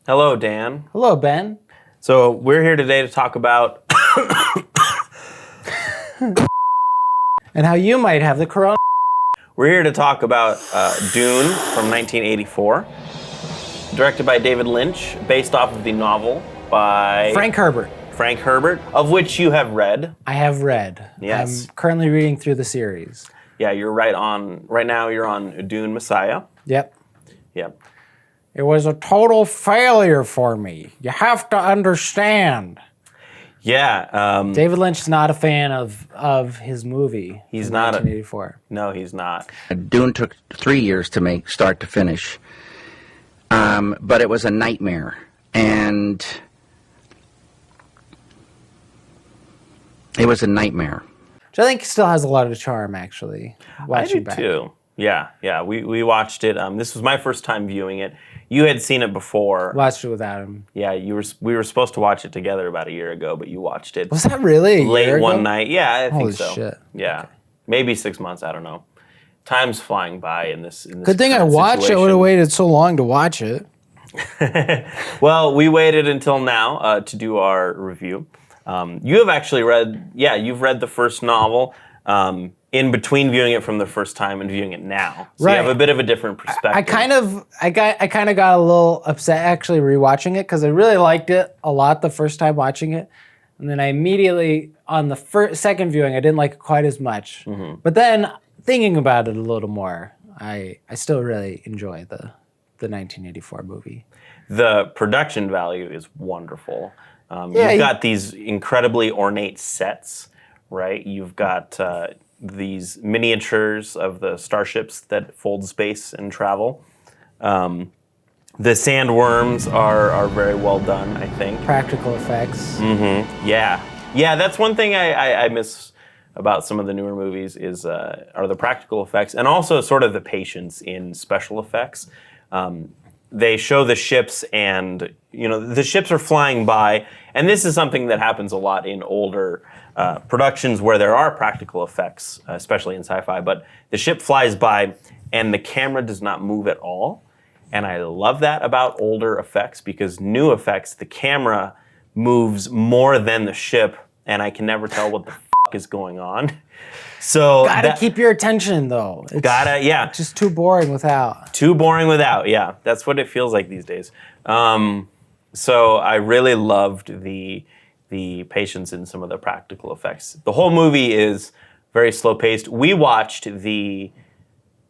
Hello, Dan. Hello, Ben. So we're here today to talk about And how you might have the corona. we're here to talk about Dune from 1984, directed by David Lynch, based off of the novel by Frank Herbert. Frank Herbert, of which you have read. I have read. Yes. I'm currently reading through the series. Yeah, you're right now you're on Dune Messiah. Yep. Yep. It was a total failure for me. You have to understand. Yeah. David Lynch is not a fan of his movie. He's from not 1984. No, he's not. Dune took 3 years to make, start to finish. But it was a nightmare. And it was a nightmare. Which I think still has a lot of charm, actually. Watching I do back. too. Yeah. We watched it. This was my first time viewing it. You had seen it before. Watched it without him. Yeah, we were supposed to watch it together about a year ago, but you watched it Was that really a late year one ago? night. Yeah, I think Holy so. shit. Yeah, Okay. maybe 6 months. I don't know. Time's flying by in this. Good thing I current watched it. I would have situation. waited so long to watch it. Well, we waited until now to do our review. You have actually read. Yeah, you've read the first novel. In between viewing it from the first time and viewing it now, so Right. you have a bit of a different perspective. I kind of got a little upset actually rewatching it because I really liked it a lot the first time watching it, and then I immediately on the second viewing I didn't like it quite as much. Mm-hmm. But then thinking about it a little more, I still really enjoy the 1984 movie. The production value is wonderful. Yeah, You've got these incredibly ornate sets, right? You've got these miniatures of the starships that fold space and travel. The sandworms are very well done, I think. Practical effects. Yeah, that's one thing I miss about some of the newer movies is are the practical effects and also sort of the patience in special effects. They show the ships and, the ships are flying by, and this is something that happens a lot in older productions where there are practical effects, especially in sci-fi, but the ship flies by and the camera does not move at all. And I love that about older effects because new effects, the camera moves more than the ship, and I can never tell what the fuck is going on. So Gotta keep your attention though. It's just too boring without. Too boring without, yeah. That's what it feels like these days. So I really loved the patience in some of the practical effects. The whole movie is very slow paced. We watched the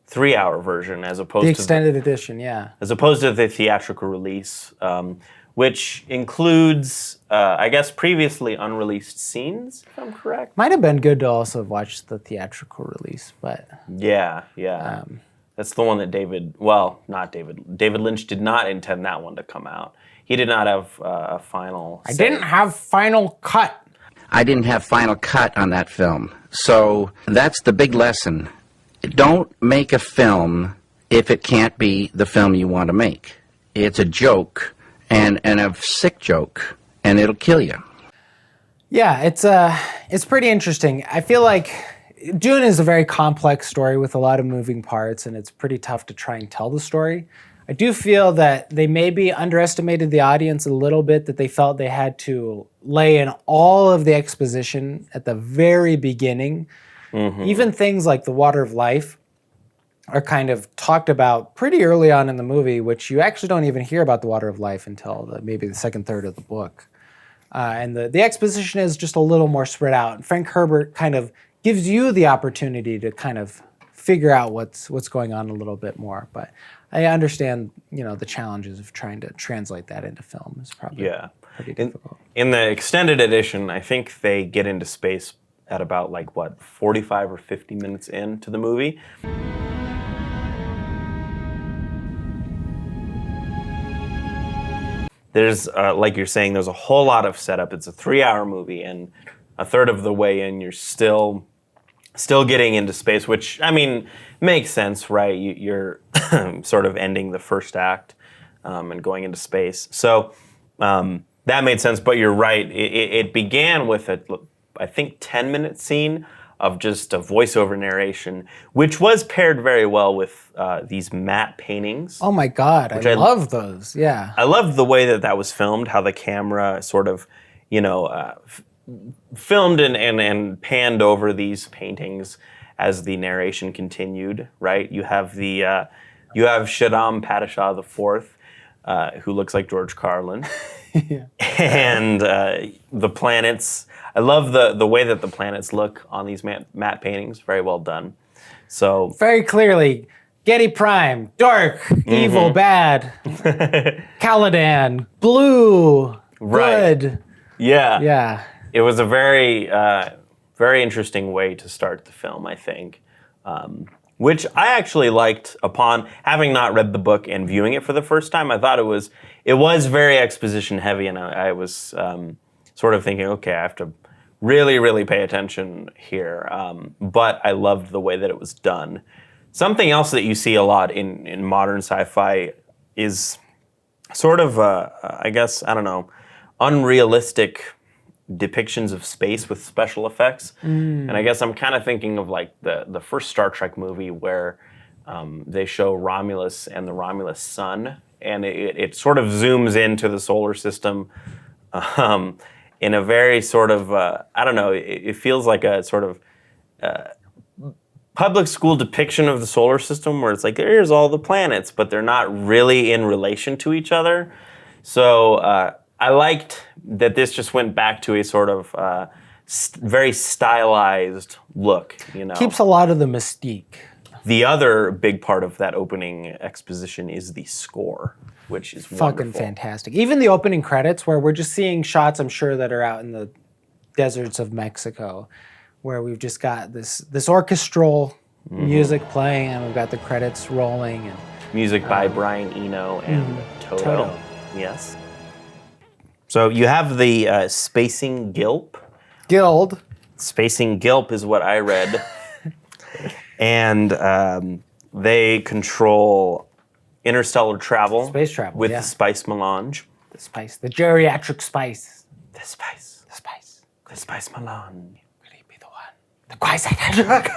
3-hour version as opposed The to extended edition, yeah. as opposed to the theatrical release, which includes, I guess, previously unreleased scenes, if I'm correct. Might have been good to also have watched the theatrical release, but Yeah. That's the one that David Lynch did not intend that one to come out. He did not have a final I say. didn't have final cut. I didn't have final cut on that film. So that's the big lesson. Don't make a film if it can't be the film you want to make. It's a joke, and a sick joke, and it'll kill you. Yeah, it's pretty interesting. I feel like Dune is a very complex story with a lot of moving parts, and it's pretty tough to try and tell the story. I do feel that they maybe underestimated the audience a little bit, that they felt they had to lay in all of the exposition at the very beginning. Mm-hmm. Even things like the water of life are kind of talked about pretty early on in the movie, which you actually don't even hear about the water of life until maybe the second third of the book. And the exposition is just a little more spread out. And Frank Herbert kind of gives you the opportunity to kind of figure out what's going on a little bit more. But I understand, the challenges of trying to translate that into film is probably pretty difficult. In the extended edition, I think they get into space at about 45 or 50 minutes into the movie. There's, like you're saying, there's a whole lot of setup. It's a 3-hour movie, and a third of the way in, you're still getting into space, which, makes sense, right? You're sort of ending the first act and going into space. So that made sense, but you're right. It began with I think, 10-minute scene of just a voiceover narration, which was paired very well with these matte paintings. Oh my God, I love those. Yeah. I loved the way that was filmed, how the camera sort of, filmed and panned over these paintings as the narration continued. Right, you have Shaddam Padishah IV, who looks like George Carlin, Yeah. and the planets. I love the way that the planets look on these matte paintings. Very well done. So Very clearly, Getty Prime, dark, evil, bad. Caladan, blue, Right. good. yeah, Yeah. it was a very very interesting way to start the film, I think. Which I actually liked upon having not read the book and viewing it for the first time. I thought it was very exposition heavy, and I was sort of thinking, okay, I have to really, really pay attention here. But I loved the way that it was done. Something else that you see a lot in modern sci-fi is sort of, I guess, I don't know, unrealistic depictions of space with special effects. And I guess I'm kind of thinking of like the first Star Trek movie where they show Romulus and the Romulus sun, and it sort of zooms into the solar system in a very sort of, I don't know, it feels like a sort of public school depiction of the solar system where it's like, here's all the planets, but they're not really in relation to each other. So I liked that this just went back to a sort of very stylized look, Keeps a lot of the mystique. The other big part of that opening exposition is the score, which is Fucking wonderful. fantastic. Even the opening credits where we're just seeing shots, I'm sure, that are out in the deserts of Mexico, where we've just got this orchestral music playing, and we've got the credits rolling. And Music by Brian Eno and Toto. Toto. Yes. So you have the Spacing Guild. Spacing Guild is what I read. And they control interstellar travel. Space travel, with yeah. the Spice Melange. The spice, the geriatric spice. The Spice. The spice. The Spice Melange. Could he be the one? The quasi-psychedelic.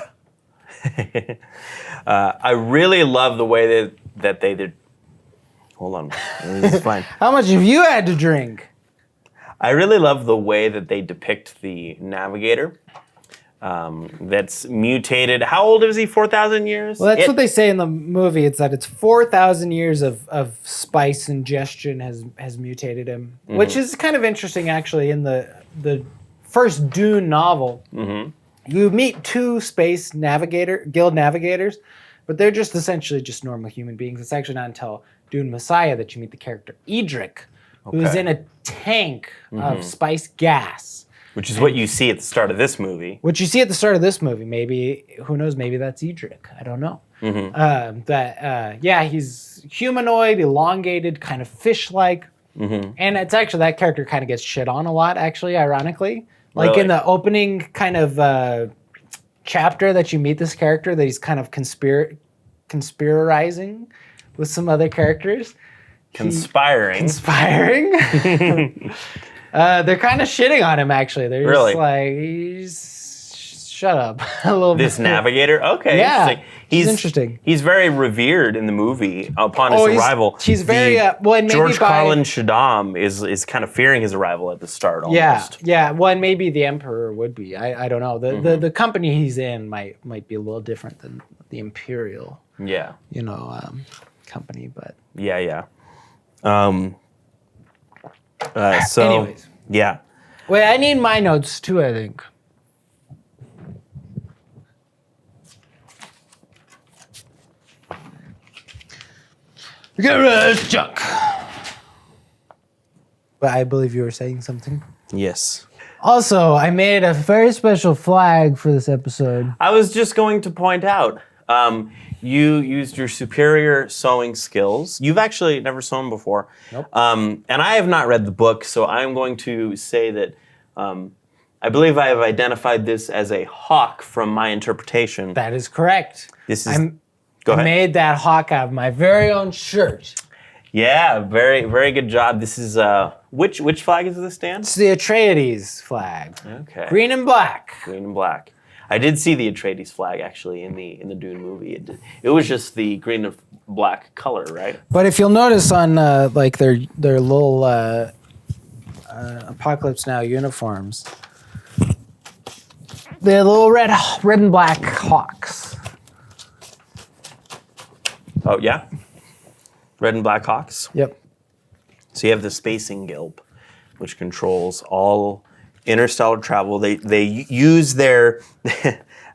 I really love the way that they did. Hold on. This is fine. How much have you had to drink? I really love the way that they depict the navigator. That's mutated. How old is he? 4,000 years? Well, that's what they say in the movie. It's that it's 4,000 years of spice ingestion has mutated him, which is kind of interesting, actually. In the first Dune novel, you meet two space guild navigators, but they're just essentially just normal human beings. It's actually not until Dune Messiah that you meet the character Edric, who's in a tank of spice gas. Which is what you see at the start of this movie. What you see at the start of this movie, maybe, who knows, maybe that's Edric. I don't know. He's humanoid, elongated, kind of fish-like. And it's actually, that character kind of gets shit on a lot, actually, ironically. Like Really? in the opening kind of chapter that you meet this character, that he's kind of conspirizing with some other characters. Conspiring. They're kind of shitting on him, actually. They're Really? just like, shut up a little bit. This navigator? Okay. Yeah, Interesting. he's interesting. He's very revered in the movie upon his arrival. He's very, and maybe George Carlin Shaddam is kind of fearing his arrival at the start almost. Yeah. Well, and maybe the Emperor would be. I don't know. The company he's in might be a little different than the Imperial, company, but. Yeah. Anyways. Yeah. Wait, I need my notes too, I think. Get rid of this junk. But I believe you were saying something. Yes. Also, I made a very special flag for this episode. I was just going to point out, you used your superior sewing skills. You've actually never sewn before. Nope. And I have not read the book, so I'm going to say that I believe I have identified this as a hawk from my interpretation. That is correct. This is. I Go ahead. made that hawk out of my very own shirt. Yeah, very, very good job. This is which flag is this, Dan? It's the Atreides flag. Okay. Green and black. Green and black. I did see the Atreides flag actually in the Dune movie. It was just the green and black color, right? But if you'll notice on like their little Apocalypse Now uniforms, they're little red and black hawks. Oh yeah, red and black hawks. Yep. So you have the spacing guild, which controls all interstellar travel. They use their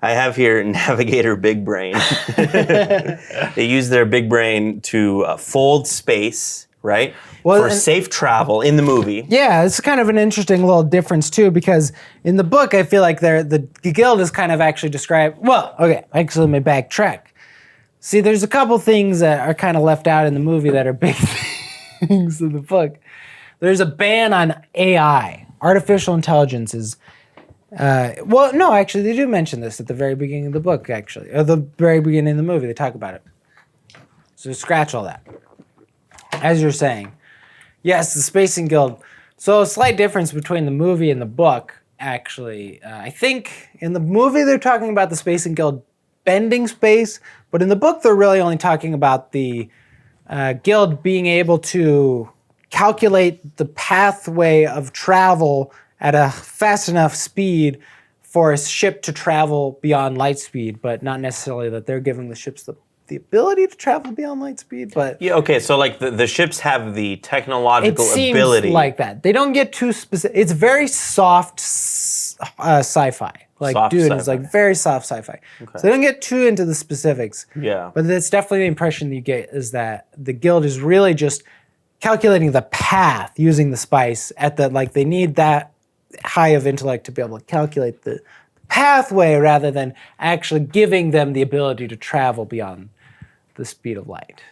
I have here Navigator Big Brain. They use their big brain to fold space, right? Well, for safe travel in the movie. Yeah, it's kind of an interesting little difference too, because in the book I feel like the guild is kind of actually described. Well, okay, actually let me backtrack. See, there's a couple things that are kind of left out in the movie that are big things in the book. There's a ban on AI. Artificial intelligence is, well, no, actually, they do mention this at the very beginning of the book, actually. Or the very beginning of the movie, they talk about it. So scratch all that. As you're saying, yes, the Spacing Guild. So a slight difference between the movie and the book, actually. I think in the movie they're talking about the Spacing Guild bending space, but in the book they're really only talking about the guild being able to calculate the pathway of travel at a fast enough speed for a ship to travel beyond light speed, but not necessarily that they're giving the ships the ability to travel beyond light speed. But yeah, okay, so like the ships have the technological it seems ability. like that. They don't get too specific. It's very soft sci-fi. Like Soft Dune sci-fi. is like very soft sci-fi. Okay. So they don't get too into the specifics. Yeah. But that's definitely the impression you get, is that the guild is really just calculating the path using the spice at the, like, they need that high of intellect to be able to calculate the pathway rather than actually giving them the ability to travel beyond the speed of light.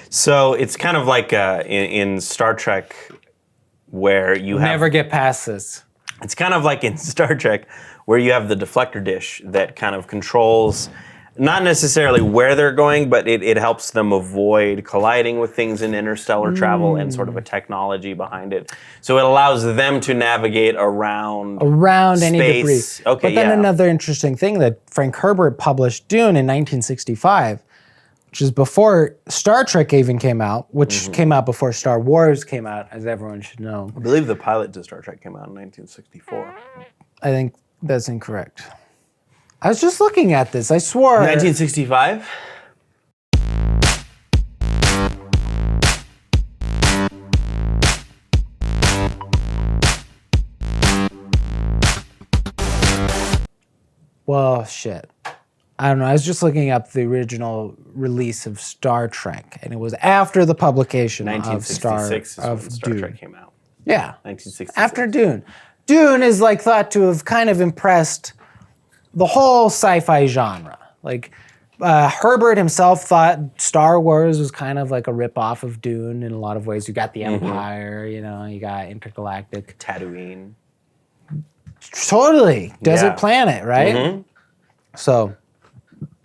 So it's kind of like in Star Trek where you have... Never get past this. It's kind of like in Star Trek where you have the deflector dish that kind of controls not necessarily where they're going, but it helps them avoid colliding with things in interstellar travel and sort of a technology behind it. So it allows them to navigate around any debris. Okay, but then another interesting thing that Frank Herbert published Dune in 1965, which is before Star Trek even came out, which came out before Star Wars came out, as everyone should know. I believe the pilot to Star Trek came out in 1964. I think that's incorrect. I was just looking at this. I swore. 1965? Well, shit. I don't know. I was just looking up the original release of Star Trek, and it was after the publication of 1966 is when Star Dune. Trek came out. Yeah. 1966. After Dune. Dune is like thought to have kind of impressed the whole sci-fi genre. Like Herbert himself thought Star Wars was kind of like a rip-off of Dune in a lot of ways. You got the Empire, you know, you got intergalactic. Tatooine. Totally. Desert Yeah. planet, right? So,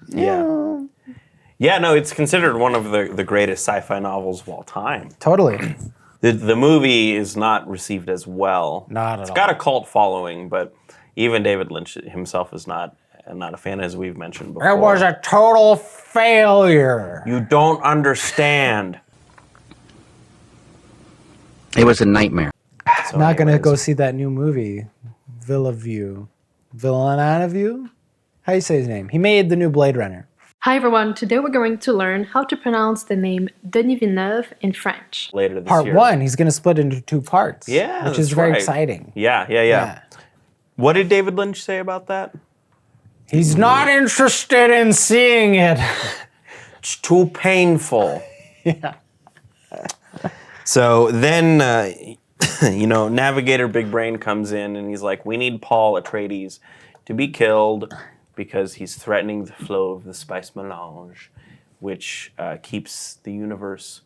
Yeah. Yeah, no, it's considered one of the greatest sci-fi novels of all time. totally. The movie is not received as well. Not at all. It's got a cult following, but even David Lynch himself is not a fan, as we've mentioned before. It was a total failure. You don't understand. It was a nightmare. So Not gonna anyways. go see that new movie, Villeneuve. Villeneuve? How do you say his name? He made the new Blade Runner. Hi everyone, today we're going to learn how to pronounce the name Denis Villeneuve in French. Later this Part year. 1, he's gonna split into 2 parts. Yeah, which is that's very right. exciting. Yeah. What did David Lynch say about that? He's not interested in seeing it. It's too painful. Yeah. So then, Navigator Big Brain comes in and he's like, we need Paul Atreides to be killed because he's threatening the flow of the Spice Melange, which keeps the universe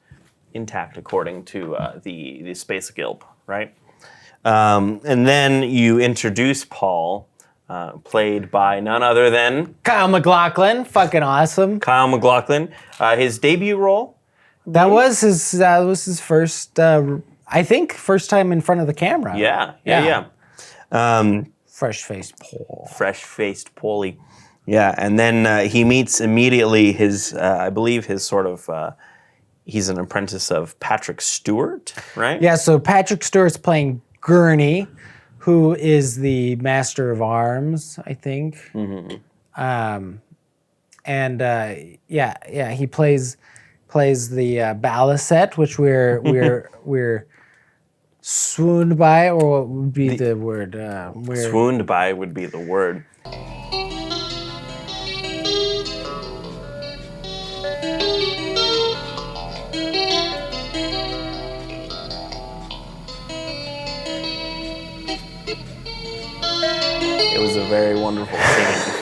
intact according to the Space Guild, right? And then you introduce Paul, played by none other than Kyle MacLachlan, fucking awesome. Kyle MacLachlan. His debut role. That was his first, I think, first time in front of the camera. Yeah. Fresh-faced Paul. Fresh-faced Paulie. Yeah, and then he meets immediately his, I believe his sort of, he's an apprentice of Patrick Stewart, right? Yeah, so Patrick Stewart's playing Gurney, who is the master of arms, I think. Mm-hmm. He plays the balisette, which we're swooned by, or what would be the word? Swooned by would be the word. It was a very wonderful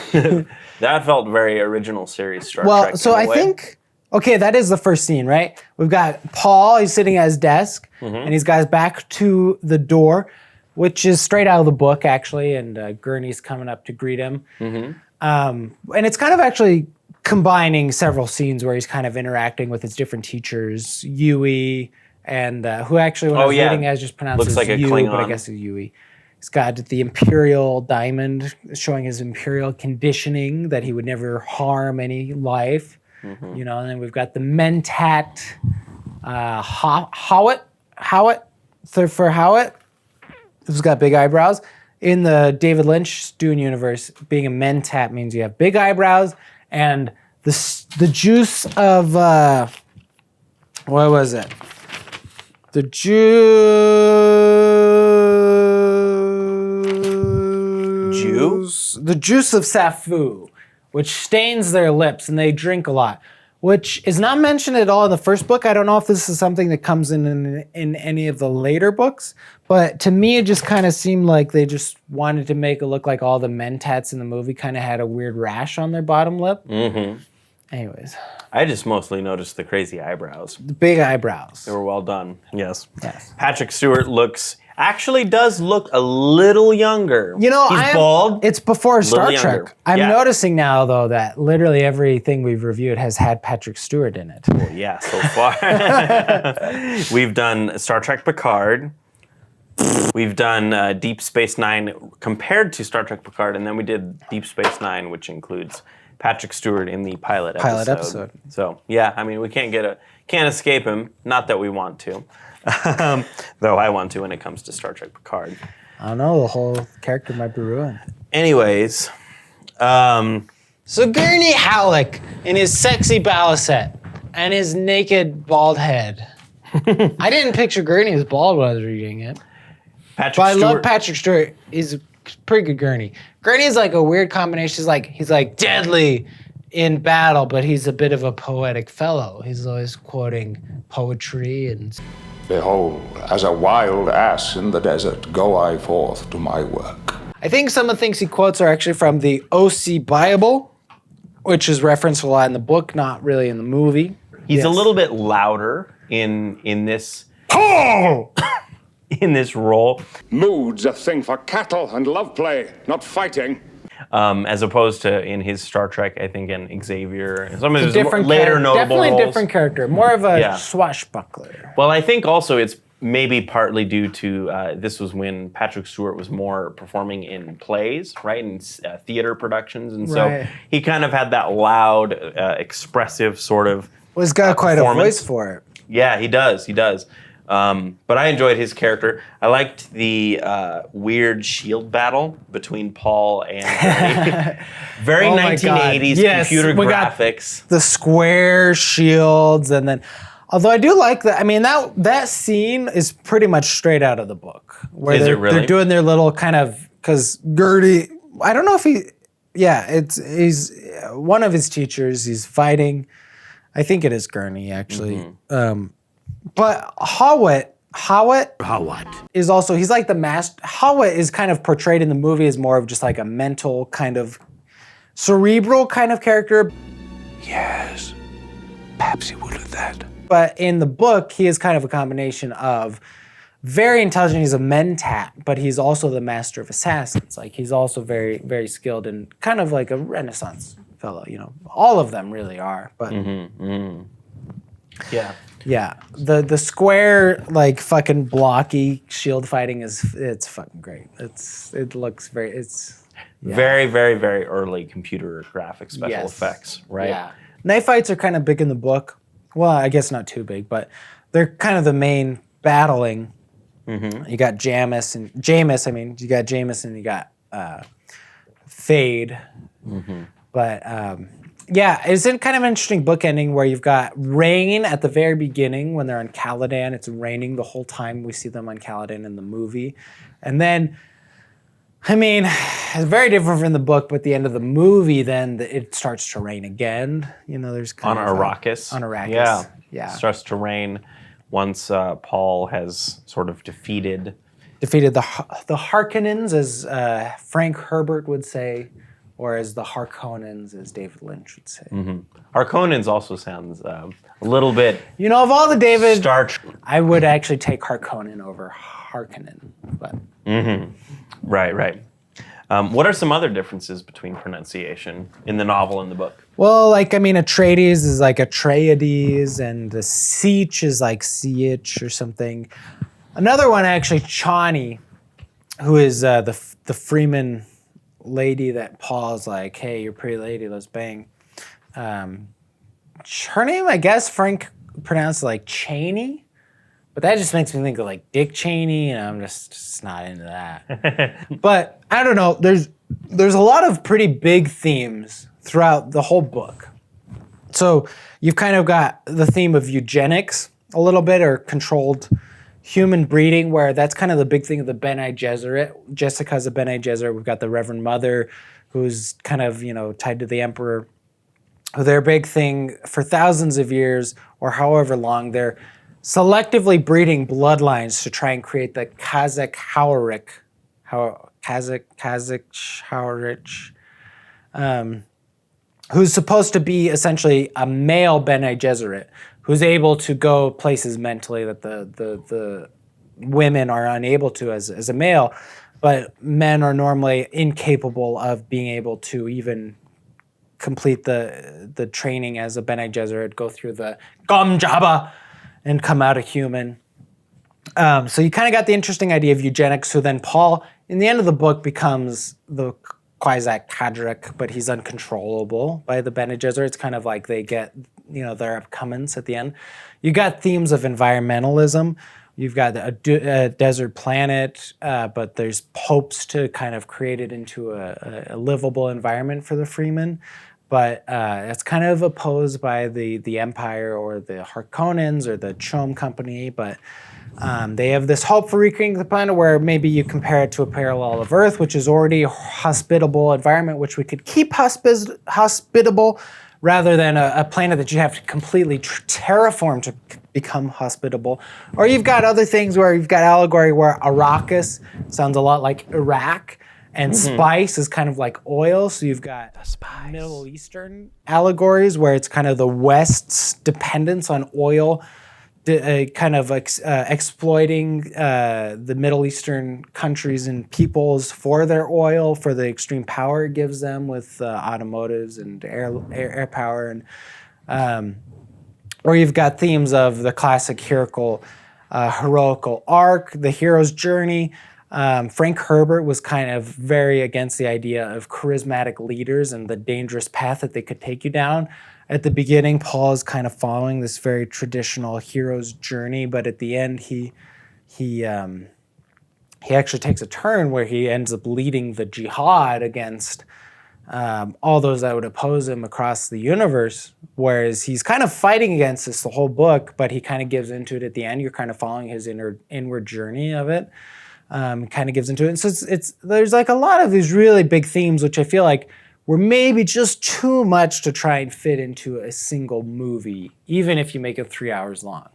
scene. That felt very original series Star Trek. Well, so I think, okay, that is the first scene, right? We've got Paul, he's sitting at his desk, and he's got his back to the door, which is straight out of the book, actually, and Gurney's coming up to greet him. And it's kind of actually combining several scenes where he's kind of interacting with his different teachers, Yui, and who actually, when I was reading, I just pronounced looks as like a Yu, Klingon. but I guess it's Yui. He's got the Imperial diamond showing his Imperial conditioning that he would never harm any life. You know, and then we've got the Mentat Howat, for Howat, who's got big eyebrows. In the David Lynch Dune universe, being a Mentat means you have big eyebrows, and the juice of, what was it? The the juice of Safu, which stains their lips, and they drink a lot, which is not mentioned at all in the first book. I don't know if this is something that comes in any of the later books, but to me it just kind of seemed like they just wanted to make it look like all the Mentats in the movie kind of had a weird rash on their bottom lip. Anyways. I just mostly noticed the crazy eyebrows. The big eyebrows. They were well done. Yes. Yes. Patrick Stewart does look a little younger. You know, he's bald. It's before Star Trek. younger. I'm noticing now, though, that literally everything we've reviewed has had Patrick Stewart in it. Well, yeah, so far. We've done Star Trek Picard. We've done Deep Space Nine compared to Star Trek Picard, and then we did Deep Space Nine, which includes Patrick Stewart in the pilot episode. So yeah, I mean, we can't escape him. Not that we want to, though I want to when it comes to Star Trek Picard. I don't know, the whole character might be ruined. Anyways, so Gurney Halleck in his sexy balisette and his naked bald head. I didn't picture Gurney as bald when I was reading it. But I love Patrick Stewart. He's a pretty good Gurney. Gurney is like a weird combination. He's like deadly in battle, but he's a bit of a poetic fellow. He's always quoting poetry and... Behold, as a wild ass in the desert, go I forth to my work. I think some of the things he quotes are actually from the OC Bible, which is referenced a lot in the book, not really in the movie. He's a little bit louder in this in this role. Mood's a thing for cattle and love play, not fighting. As opposed to in his Star Trek, I think, in Xavier. Some of his different later notable definitely roles. a different character, more of a swashbuckler. Well, I think also it's maybe partly due to this was when Patrick Stewart was more performing in plays, right, in theater productions, and so he kind of had that loud, expressive sort of. Well, he's got quite a voice for it. Yeah, he does. But I enjoyed his character. I liked the weird shield battle between Paul and Gurney. Very 1980s computer graphics. The square shields, and then, although I do like that. I mean, that scene is pretty much straight out of the book, where they're doing their little kind of, because Gurney, I don't know if he's one of his teachers. He's fighting. I think it is Gurney actually. But Howat is also, he's like the master. Howat is kind of portrayed in the movie as more of just like a mental kind of cerebral kind of character. Yes, perhaps he would have that. But in the book, he is kind of a combination of very intelligent. He's a mentat, but he's also the master of assassins. Like he's also very, very skilled and kind of like a Renaissance fellow. You know, all of them really are. But Yeah. Yeah, the square like fucking blocky shield fighting it's fucking great. It looks Very, very, very early computer graphic special Yes. effects, right? Yeah. Knife fights are kind of big in the book. Well, I guess not too big, but they're kind of the main battling. You got Jameis. You got Jameis and you got Fade. But yeah, it's in kind of an interesting book ending where you've got rain at the very beginning when they're on Caladan. It's raining the whole time we see them on Caladan in the movie. And then, I mean, it's very different from the book, but at the end of the movie, then it starts to rain again. You know, there's kind On of Arrakis. on Arrakis. Yeah. Yeah. Starts to rain once Paul has sort of defeated Defeated the Harkonnens, as Frank Herbert would say, or as the Harkonnens, as David Lynch would say. Harkonnens also sounds a little bit You know, of all the David, Star Trek. I would actually take Harkonnen over Harkonnen. But Right. What are some other differences between pronunciation in the novel and the book? well, like I mean, Atreides is like Atreides, and the Sietch is like Sietch or something. Another one actually, Chani, who is the Freeman lady that Paul's like, hey, you're a pretty lady, let's bang. Her name, I guess, Frank pronounced like Cheney, but that just makes me think of like Dick Cheney, and I'm just not into that. But I don't know. There's a lot of pretty big themes throughout the whole book. So you've kind of got the theme of eugenics a little bit, or controlled human breeding, where that's kind of the big thing of the Bene Gesserit. Jessica's a Bene Gesserit. We've got the Reverend Mother, who's kind of, tied to the Emperor. Their big thing for thousands of years, or however long, they're selectively breeding bloodlines to try and create the Kazakh Haurik, who's supposed to be essentially a male Bene Gesserit, who's able to go places mentally that the women are unable to as a male, but men are normally incapable of being able to even complete the training as a Bene Gesserit, go through the Gom Jabba, and come out a human. So you kind of got the interesting idea of eugenics. So then Paul, in the end of the book, becomes the Kwisatz Haderach, but he's uncontrollable by the Bene Gesserit. It's kind of like they get, their upcomings at the end. You got themes of environmentalism. You've got a desert planet, but there's hopes to kind of create it into a livable environment for the Freemen. But it's kind of opposed by the Empire or the Harkonnens or the Chom Company. But they have this hope for recreating the planet where maybe you compare it to a parallel of Earth, which is already a hospitable environment, which we could keep hospitable, rather than a planet that you have to completely terraform to become hospitable. Or you've got other things where you've got allegory where Arrakis sounds a lot like Iraq, and spice is kind of like oil. So you've got Middle Eastern allegories where it's kind of the West's dependence on oil, kind of exploiting the Middle Eastern countries and peoples for their oil, for the extreme power it gives them with automotives and air power. And or you've got themes of the classic heroical arc, the hero's journey. Frank Herbert was kind of very against the idea of charismatic leaders and the dangerous path that they could take you down. At the beginning, Paul is kind of following this very traditional hero's journey, but at the end, he actually takes a turn where he ends up leading the jihad against all those that would oppose him across the universe. Whereas he's kind of fighting against this the whole book, but he kind of gives into it at the end. You're kind of following his inward journey of it. Kind of gives into it. And so there's like a lot of these really big themes, which I feel like were maybe just too much to try and fit into a single movie, even if you make it 3 hours long.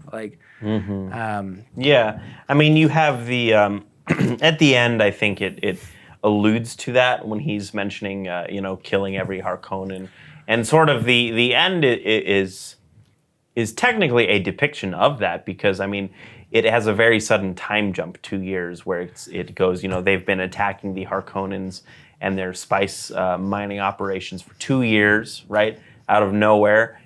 Yeah, I mean, you have the at the end. I think it alludes to that when he's mentioning, killing every Harkonnen, and sort of the end is technically a depiction of that, because I mean, it has a very sudden time jump, 2 years, where it goes. They've been attacking the Harkonnens and their spice mining operations for 2 years, right, out of nowhere.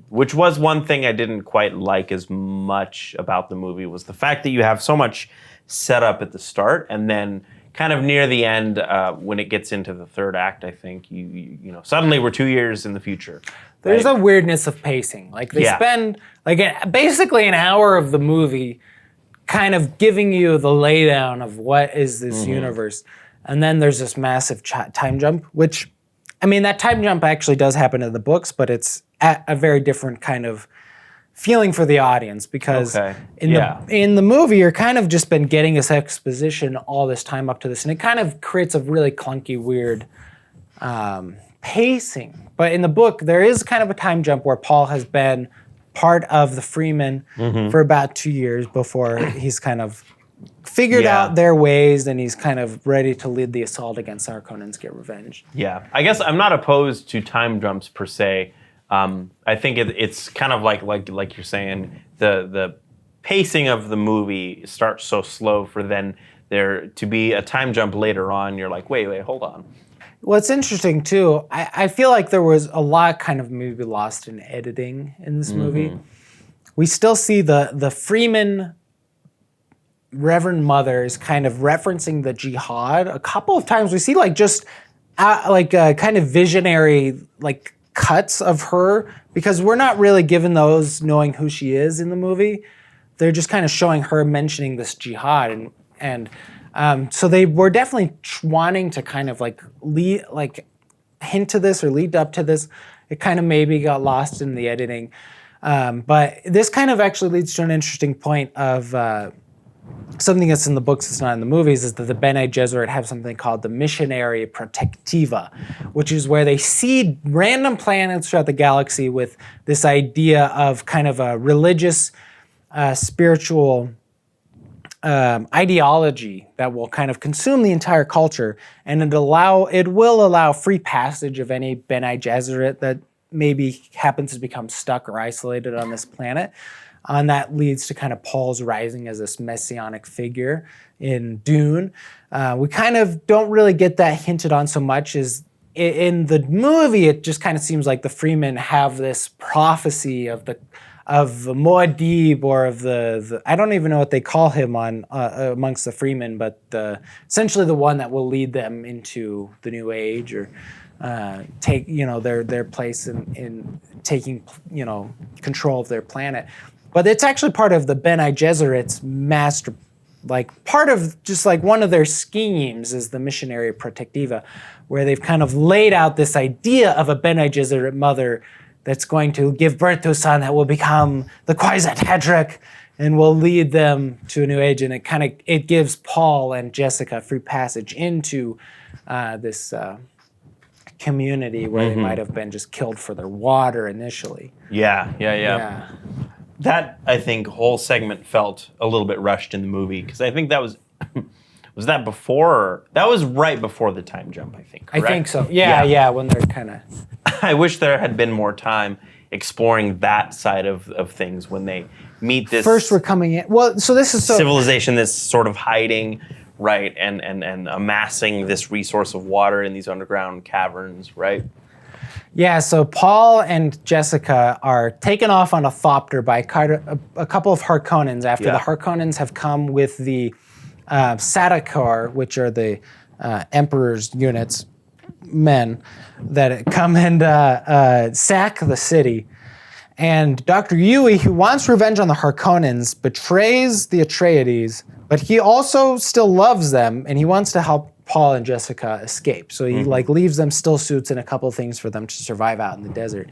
which was one thing I didn't quite like as much about the movie, was the fact that you have so much set up at the start, and then kind of near the end, when it gets into the third act, I think you know suddenly we're 2 years in the future. There's right? a weirdness of pacing. Like they spend like basically an hour of the movie kind of giving you the laydown of what is this universe. And then there's this massive time jump, which, I mean, that time jump actually does happen in the books, but it's at a very different kind of feeling for the audience because in the movie, you're kind of just been getting this exposition all this time up to this, and it kind of creates a really clunky, weird pacing. But in the book, there is kind of a time jump where Paul has been part of the Freemen for about 2 years before he's kind of figured out their ways, and he's kind of ready to lead the assault against Harkonnens, get revenge. Yeah, I guess I'm not opposed to time jumps per se. I think it's kind of like you're saying, the pacing of the movie starts so slow for then there to be a time jump later on. You're like, wait, hold on. What's interesting too, I feel like there was a lot kind of maybe lost in editing in this movie. We still see the Freeman Reverend Mother is kind of referencing the jihad a couple of times. We see like just kind of visionary like cuts of her, because we're not really given those knowing who she is in the movie. They're just kind of showing her mentioning this jihad, and so they were definitely wanting to kind of like hint to this or lead up to this. It kind of maybe got lost in the editing, but this kind of actually leads to an interesting point of something that's in the books that's not in the movies, is that the Bene Gesserit have something called the Missionary Protectiva, which is where they seed random planets throughout the galaxy with this idea of kind of a religious, spiritual ideology that will kind of consume the entire culture, and it will allow free passage of any Bene Gesserit that maybe happens to become stuck or isolated on this planet. And that leads to kind of Paul's rising as this messianic figure in Dune. We kind of don't really get that hinted on so much as in the movie. It just kind of seems like the Freemen have this prophecy of the Muad'Dib, or of the I don't even know what they call him on amongst the Freemen, but essentially the one that will lead them into the New Age, or take their place in taking control of their planet. But it's actually part of the Bene Gesserit's master, like part of just like one of their schemes is the Missionary Protectiva, where they've kind of laid out this idea of a Bene Gesserit mother that's going to give birth to a son that will become the Kwisatz Haderach and will lead them to a new age. And it gives Paul and Jessica free passage into this community where they might have been just killed for their water initially. Yeah. That, I think, whole segment felt a little bit rushed in the movie, because I think that was that before? That was right before the time jump, I think, correct? I think so. Yeah, when they're kind of... I wish there had been more time exploring that side of things when they meet this... First we're coming in... Well, so this is so... civilization that's sort of hiding, right, and amassing this resource of water in these underground caverns, right? Yeah, so Paul and Jessica are taken off on a thopter by a couple of Harkonnens after the Harkonnens have come with the Sadakar, which are the Emperor's units, men, that come and sack the city. And Dr. Yui, who wants revenge on the Harkonnens, betrays the Atreides, but he also still loves them, and he wants to help Paul and Jessica escape. So he leaves them still suits and a couple of things for them to survive out in the desert.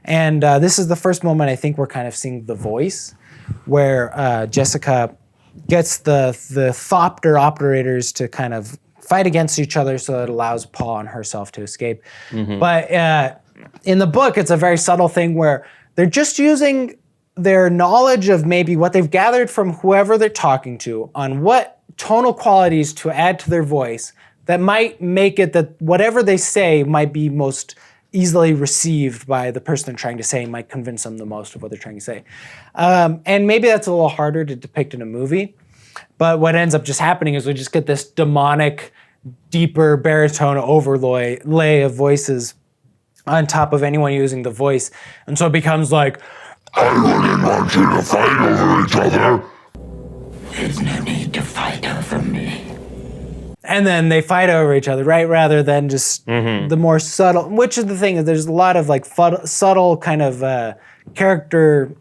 And this is the first moment I think we're kind of seeing the voice, where Jessica gets the thopter operators to kind of fight against each other, so it allows Paul and herself to escape. But in the book, it's a very subtle thing where they're just using their knowledge of maybe what they've gathered from whoever they're talking to on what tonal qualities to add to their voice that might make it that whatever they say might be most easily received by the person they're trying to say, might convince them the most of what they're trying to say. And maybe that's a little harder to depict in a movie, but what ends up just happening is we just get this demonic, deeper baritone overlay of voices on top of anyone using the voice. And so it becomes like, I wouldn't want you to fight over each other. There's no need to fight over me. and then they fight over each other, right? Rather than just the more subtle, which is the thing, is there's a lot of like subtle kind of character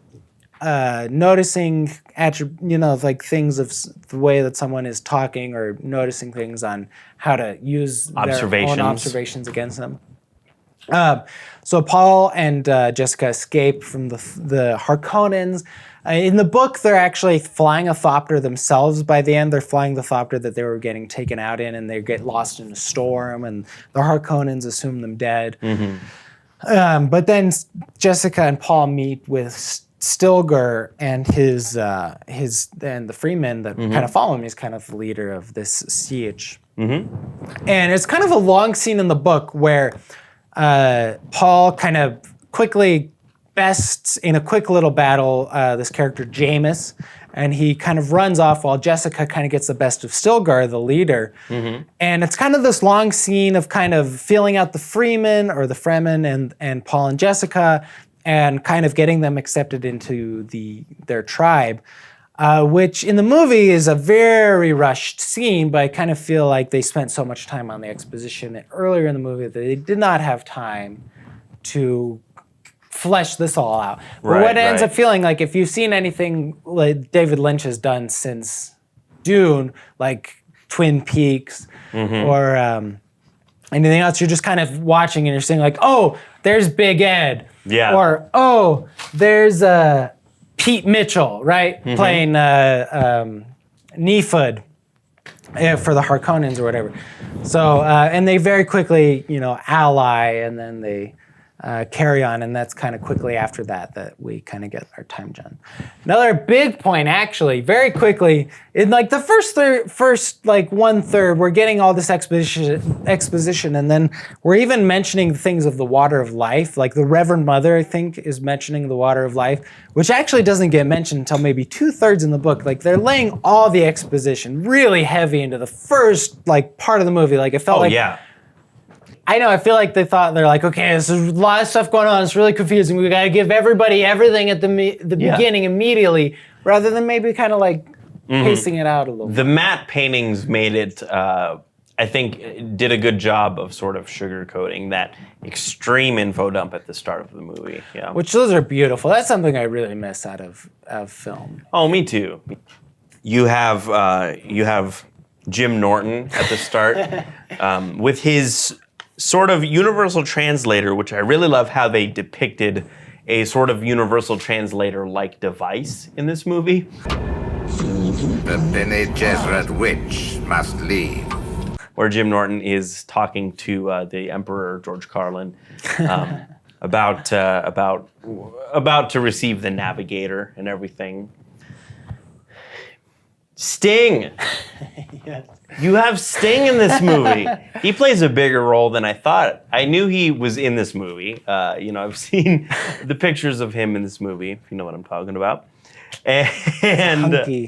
noticing, like things of the way that someone is talking or noticing things on how to use their own observations against them. So Paul and Jessica escape from the Harkonnens. In the book, they're actually flying a thopter themselves by the end. They're flying the thopter that they were getting taken out in, and they get lost in a storm, and the Harkonnens assume them dead. But then Jessica and Paul meet with Stilgar and and the freemen that kind of follow him. He's kind of the leader of this siege. And it's kind of a long scene in the book where Paul kind of quickly bests in a quick little battle this character Jameis, and he kind of runs off while Jessica kind of gets the best of Stilgar, the leader. And it's kind of this long scene of kind of feeling out the freemen or the Fremen and Paul and Jessica, and kind of getting them accepted into their tribe. Which in the movie is a very rushed scene, but I kind of feel like they spent so much time on the exposition earlier in the movie that they did not have time to flesh this all out. But what ends up feeling like, if you've seen anything like David Lynch has done since Dune, like Twin Peaks or anything else, you're just kind of watching and you're saying like, oh, there's Big Ed. Yeah. Or, oh, there's Pete Mitchell, right? Playing Nephod for the Harkonnens or whatever. So, and they very quickly, ally, and then they carry on, and that's kind of quickly after that we kind of get our time done. Another big point, actually, very quickly, in like the first like 1/3, we're getting all this exposition, and then we're even mentioning things of the water of life. Like the Reverend Mother, I think, is mentioning the water of life, which actually doesn't get mentioned until maybe 2/3 in the book. Like they're laying all the exposition really heavy into the first like part of the movie. Like it felt like. Yeah. I know, I feel like they're like, okay, there's a lot of stuff going on, it's really confusing, we gotta give everybody everything at the beginning immediately, rather than maybe kind of like pacing it out a little bit. The matte paintings made it, I think, did a good job of sort of sugarcoating that extreme info dump at the start of the movie. Yeah. Which those are beautiful. That's something I really miss out of film. Oh, me too. You have Jim Norton at the start with his sort of universal translator, which I really love how they depicted a sort of universal translator-like device in this movie. The Bene Gesserit witch must leave. Where Jim Norton is talking to the Emperor George Carlin about to receive the Navigator and everything. Sting. Yes. You have Sting in this movie. He plays a bigger role than I thought. I knew he was in this movie. I've seen the pictures of him in this movie, if you know what I'm talking about. And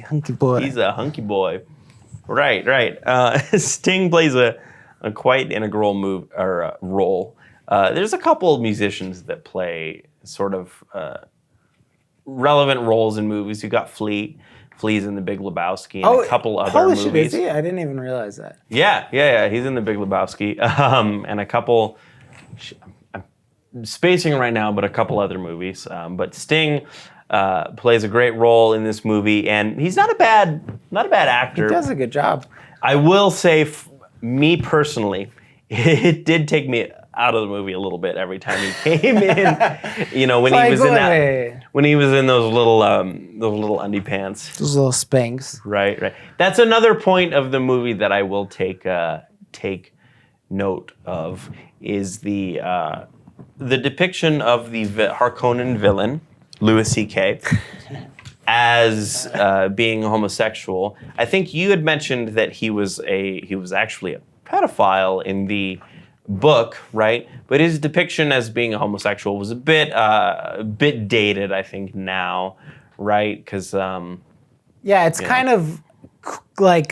hunky boy. He's a hunky boy. Right. Sting plays a quite integral role. There's a couple of musicians that play sort of relevant roles in movies. You got Flea's in The Big Lebowski and a couple other movies. Holy shit, is he? I didn't even realize that. Yeah. He's in The Big Lebowski and a couple. I'm spacing right now, but a couple other movies. But Sting plays a great role in this movie, and he's not a bad actor. He does a good job. I will say, me personally, it did take me out of the movie a little bit every time he came in. When he was in those little undie pants, those little Spanx. Right. That's another point of the movie that I will take note of, is the depiction of the Harkonnen villain Louis C.K. as being homosexual. I think you had mentioned that he was actually a pedophile in the book, right? But his depiction as being a homosexual was a bit dated, I think, now, right? Because it's kind of like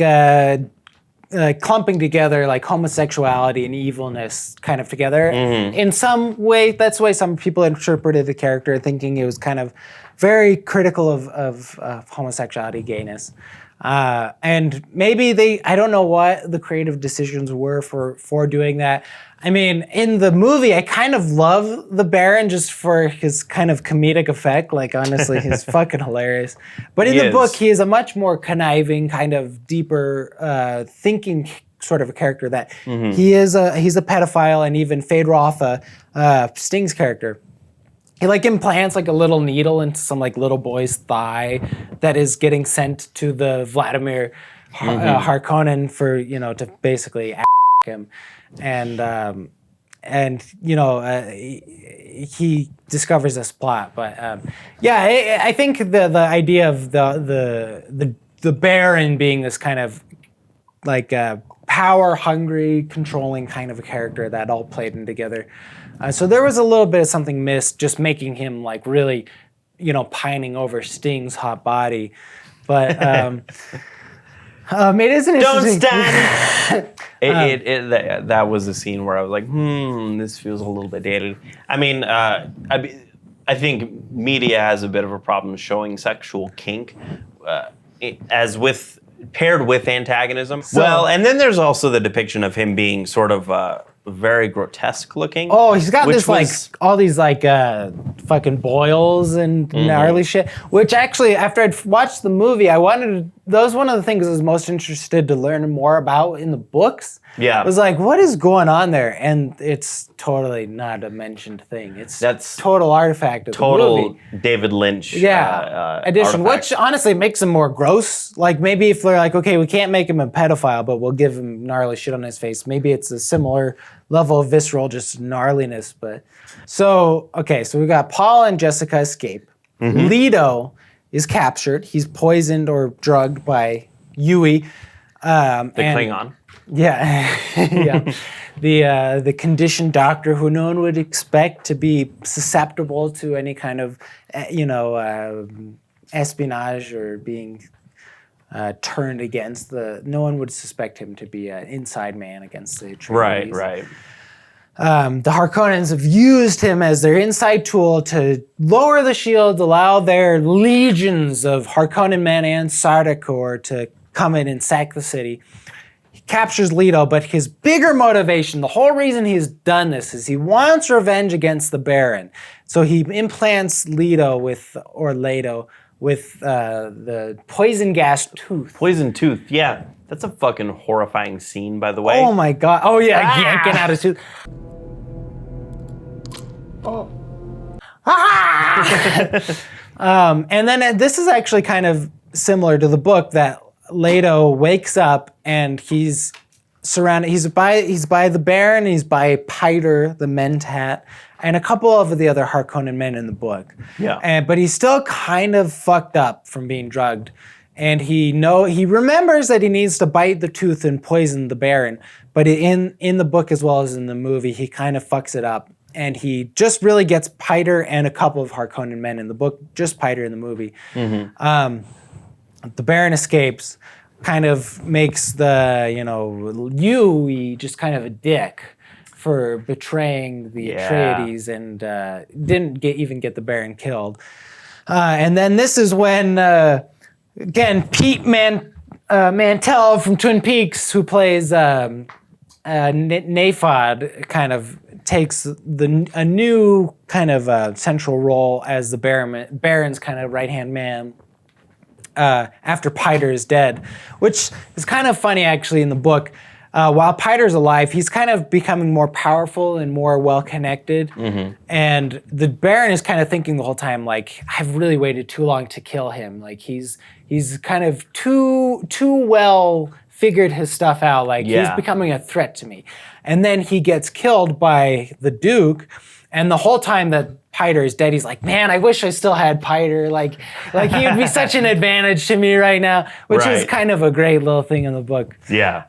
clumping together like homosexuality and evilness kind of together. In some way, that's the way some people interpreted the character, thinking it was kind of very critical of homosexuality, gayness. And maybe I don't know what the creative decisions were for doing that. I mean, in the movie, I kind of love the Baron just for his kind of comedic effect. Like, honestly, he's fucking hilarious. But in the book, he is a much more conniving, kind of deeper thinking sort of a character that he's a pedophile, and even Fade Rotha, Sting's character, he like implants like a little needle into some like little boy's thigh that is getting sent to the Vladimir Harkonnen for, you know, to basically him. And he discovers this plot. But I think the idea of the Baron being this kind of like power hungry, controlling kind of a character that all played in together. So there was a little bit of something missed, just making him like really, you know, pining over Sting's hot body. But it is an interesting. Don't stand. That was a scene where I was like, this feels a little bit dated. I mean, I think media has a bit of a problem showing sexual kink, paired with antagonism. And then there's also the depiction of him being sort of very grotesque looking. Oh, he's got this like all these like fucking boils and gnarly shit. Which actually, after I'd watched the movie, that was one of the things I was most interested to learn more about in the books. Yeah, it was like, what is going on there? And it's totally not a mentioned thing. That's total artifact of the movie. David Lynch addition, artifact. Which honestly makes him more gross. Like maybe if they're like, okay, we can't make him a pedophile, but we'll give him gnarly shit on his face. Maybe it's a similar level of visceral, just gnarliness. But so we got Paul and Jessica escape. Leto is captured. He's poisoned or drugged by Yui. The Klingon. Yeah, yeah. The conditioned doctor who no one would expect to be susceptible to any kind of, espionage or being turned against no one would suspect him to be an inside man against the Atreides. Right. The Harkonnens have used him as their inside tool to lower the shields, allow their legions of Harkonnen men and Sardaukar to come in and sack the city. He captures Leto, but his bigger motivation, the whole reason he's done this, is he wants revenge against the Baron. So he implants Leto with the poison gas tooth. Poison tooth, yeah. That's a fucking horrifying scene, by the way. Oh my god. Oh yeah, yanking out his tooth. Oh. And then this is actually kind of similar to the book, that Leto wakes up and he's surrounded. He's by the Baron. He's by Piter, the Mentat, and a couple of the other Harkonnen men in the book. Yeah. But he's still kind of fucked up from being drugged, and he remembers that he needs to bite the tooth and poison the Baron. But in the book as well as in the movie, he kind of fucks it up, and he just really gets Piter and a couple of Harkonnen men in the book, just Piter in the movie. The Baron escapes, kind of makes Yui just kind of a dick for betraying the Atreides and didn't even get the Baron killed. And then this is when, again, Pete Mantell from Twin Peaks, who plays Nafod, kind of takes a new kind of central role as the Baron's kind of right-hand man. After Piter is dead, which is kind of funny actually in the book. While Piter's alive, he's kind of becoming more powerful and more well-connected. And the Baron is kind of thinking the whole time, like, I've really waited too long to kill him. Like, he's kind of too well figured his stuff out. Like, he's becoming a threat to me. And then he gets killed by the Duke, and the whole time that Piter is dead, he's like, man, I wish I still had Piter. Like he would be such an advantage to me right now, which is kind of a great little thing in the book. Yeah.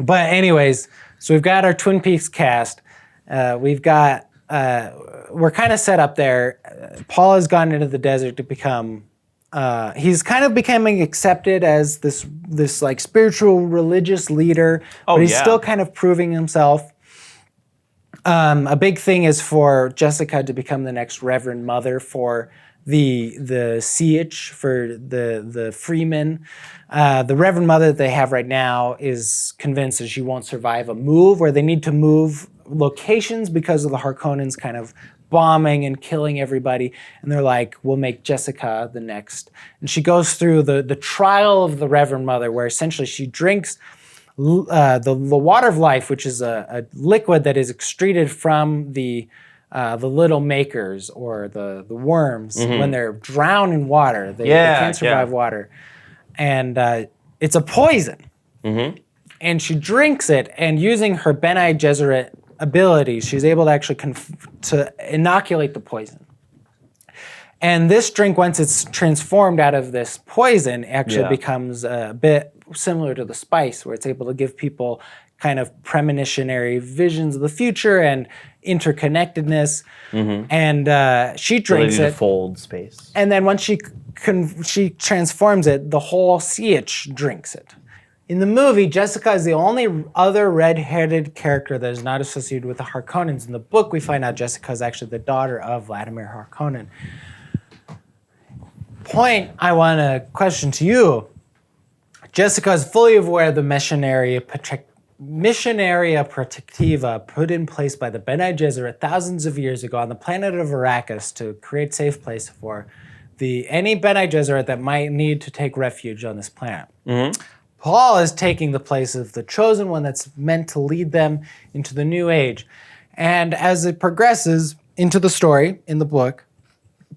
But anyways, so we've got our Twin Peaks cast. We're kind of set up there. Paul has gone into the desert to become he's kind of becoming accepted as this like spiritual religious leader, but he's still kind of proving himself. A big thing is for Jessica to become the next Reverend Mother for the siege, for the freemen. The Reverend Mother that they have right now is convinced that she won't survive a move, where they need to move locations because of the Harkonnens kind of bombing and killing everybody. And they're like, we'll make Jessica the next. And she goes through the trial of the Reverend Mother, where essentially she drinks the water of life, which is a liquid that is excreted from the little makers or the worms when they're drowned in water. They can't survive water. And it's a poison. And she drinks it, and using her Bene Gesserit abilities, she's able to actually to inoculate the poison. And this drink, once it's transformed out of this poison, actually becomes a bit similar to the spice, where it's able to give people kind of premonitionary visions of the future and interconnectedness. And she drinks it. Fold space. And then once she transforms it, the whole siege drinks it. In the movie, Jessica is the only other red-headed character that is not associated with the Harkonnens. In the book, we find out Jessica is actually the daughter of Vladimir Harkonnen. Point I want to question to you, Jessica is fully aware of the Missionaria Protectiva put in place by the Bene Gesserit thousands of years ago on the planet of Arrakis to create safe place for any Bene Gesserit that might need to take refuge on this planet. Paul is taking the place of the chosen one that's meant to lead them into the new age. And as it progresses into the story in the book,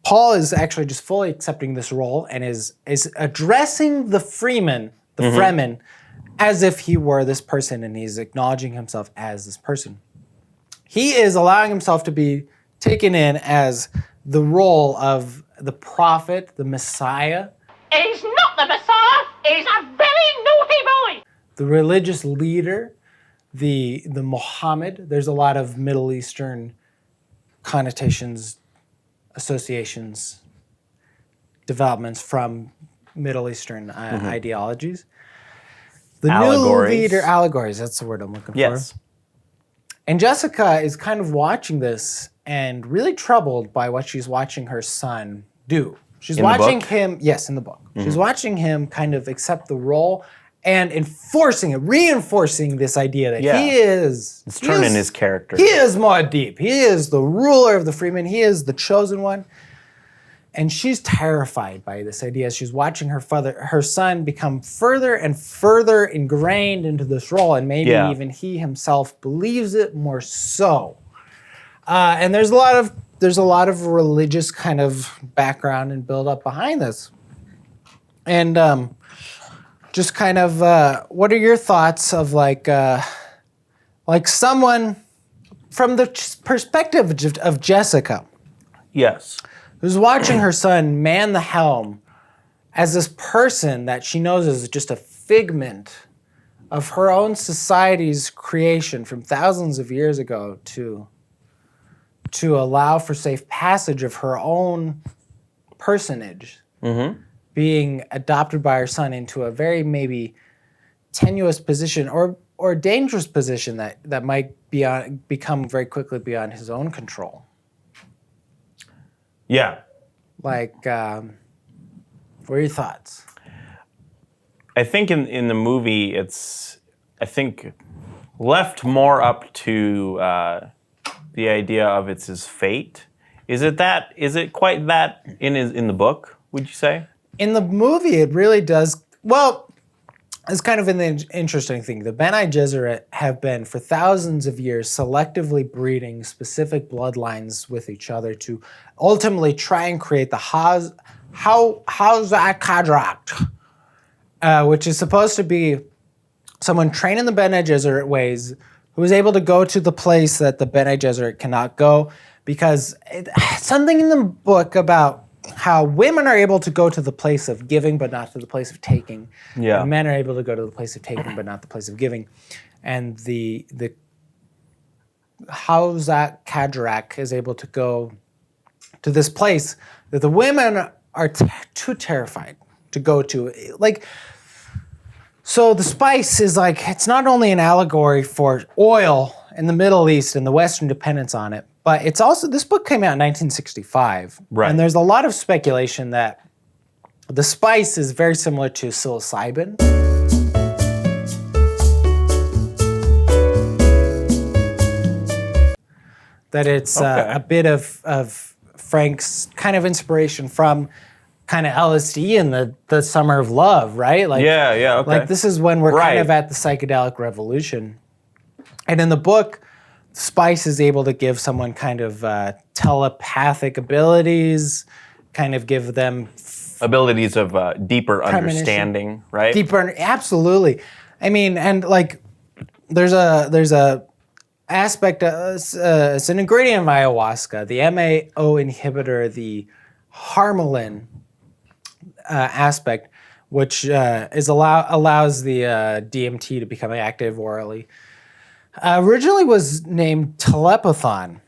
Paul is actually just fully accepting this role and is addressing the Fremen, the Fremen, as if he were this person, and he's acknowledging himself as this person. He is allowing himself to be taken in as the role of the prophet, the Messiah. He's not the Messiah, he's a very naughty boy. The religious leader, the Muhammad. There's a lot of Middle Eastern connotations, associations, developments from Middle Eastern ideologies. The allegories. New leader, allegories, that's the word I'm looking for. And Jessica is kind of watching this and really troubled by what she's watching her son do. She's watching him, yes, in the book. She's watching him kind of accept the role and reinforcing this idea that he is... It's turning his character. He is Muad'Dib. He is the ruler of the Freemen. He is the chosen one. And she's terrified by this idea as she's watching her son become further and further ingrained into this role, and maybe even he himself believes it more so. And there's a lot of religious kind of background and build up behind this. And just kind of, what are your thoughts of like someone from the perspective of Jessica? Yes. Who's watching her son man the helm as this person that she knows is just a figment of her own society's creation from thousands of years ago to allow for safe passage of her own personage being adopted by her son into a very maybe tenuous position or dangerous position that might become very quickly beyond his own control. Yeah. Like, what are your thoughts? I think in the movie, it's, I think, left more up to the idea of it's his fate. Is it quite that in the book, would you say? In the movie, it really does. Well, it's kind of an interesting thing. The Bene Gesserit have been, for thousands of years, selectively breeding specific bloodlines with each other to ultimately try and create the Hawza Kadrak, which is supposed to be someone trained in the Bene Gesserit ways who is able to go to the place that the Bene Gesserit cannot go, because something in the book about how women are able to go to the place of giving but not to the place of taking. Yeah. And men are able to go to the place of taking but not the place of giving. And the Hawza Kadrak is able to go to this place that the women are too terrified to go to. Like, so the spice is like, it's not only an allegory for oil in the Middle East and the Western dependence on it, but it's also, this book came out in 1965. Right. And there's a lot of speculation that the spice is very similar to psilocybin. That it's a bit of Frank's kind of inspiration from kind of LSD and the summer of love, right? Like, okay. Like this is when we're kind of at the psychedelic revolution. And in the book, Spice is able to give someone kind of telepathic abilities, kind of give them abilities of deeper understanding, right? Deeper, absolutely. I mean, and like there's a aspect, it's an ingredient of ayahuasca, the MAO inhibitor, the harmaline aspect, which allows the DMT to become active orally. Originally was named Telepathon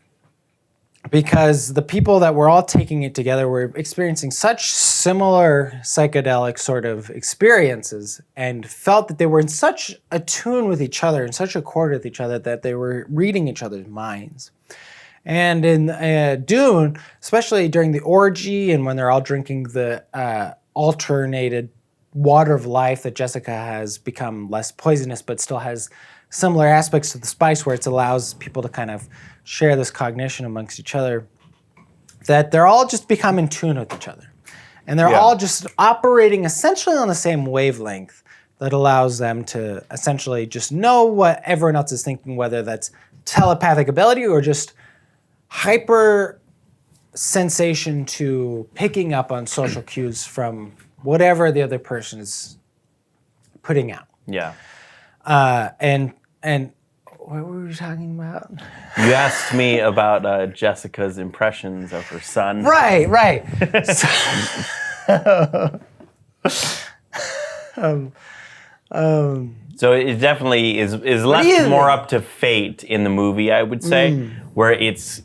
because the people that were all taking it together were experiencing such similar psychedelic sort of experiences and felt that they were in such a tune with each other, in such accord with each other, that they were reading each other's minds. And in Dune, especially during the orgy and when they're all drinking the alternated water of life that Jessica has become less poisonous but still has similar aspects to the spice where it allows people to kind of share this cognition amongst each other, that they're all just become in tune with each other. And they're all just operating essentially on the same wavelength that allows them to essentially just know what everyone else is thinking, whether that's telepathic ability or just hyper sensation to picking up on social cues from whatever the other person is putting out. Yeah. And what were we talking about? You asked me about Jessica's impressions of her son. Right. So it definitely is left more up to fate in the movie, I would say, where it's,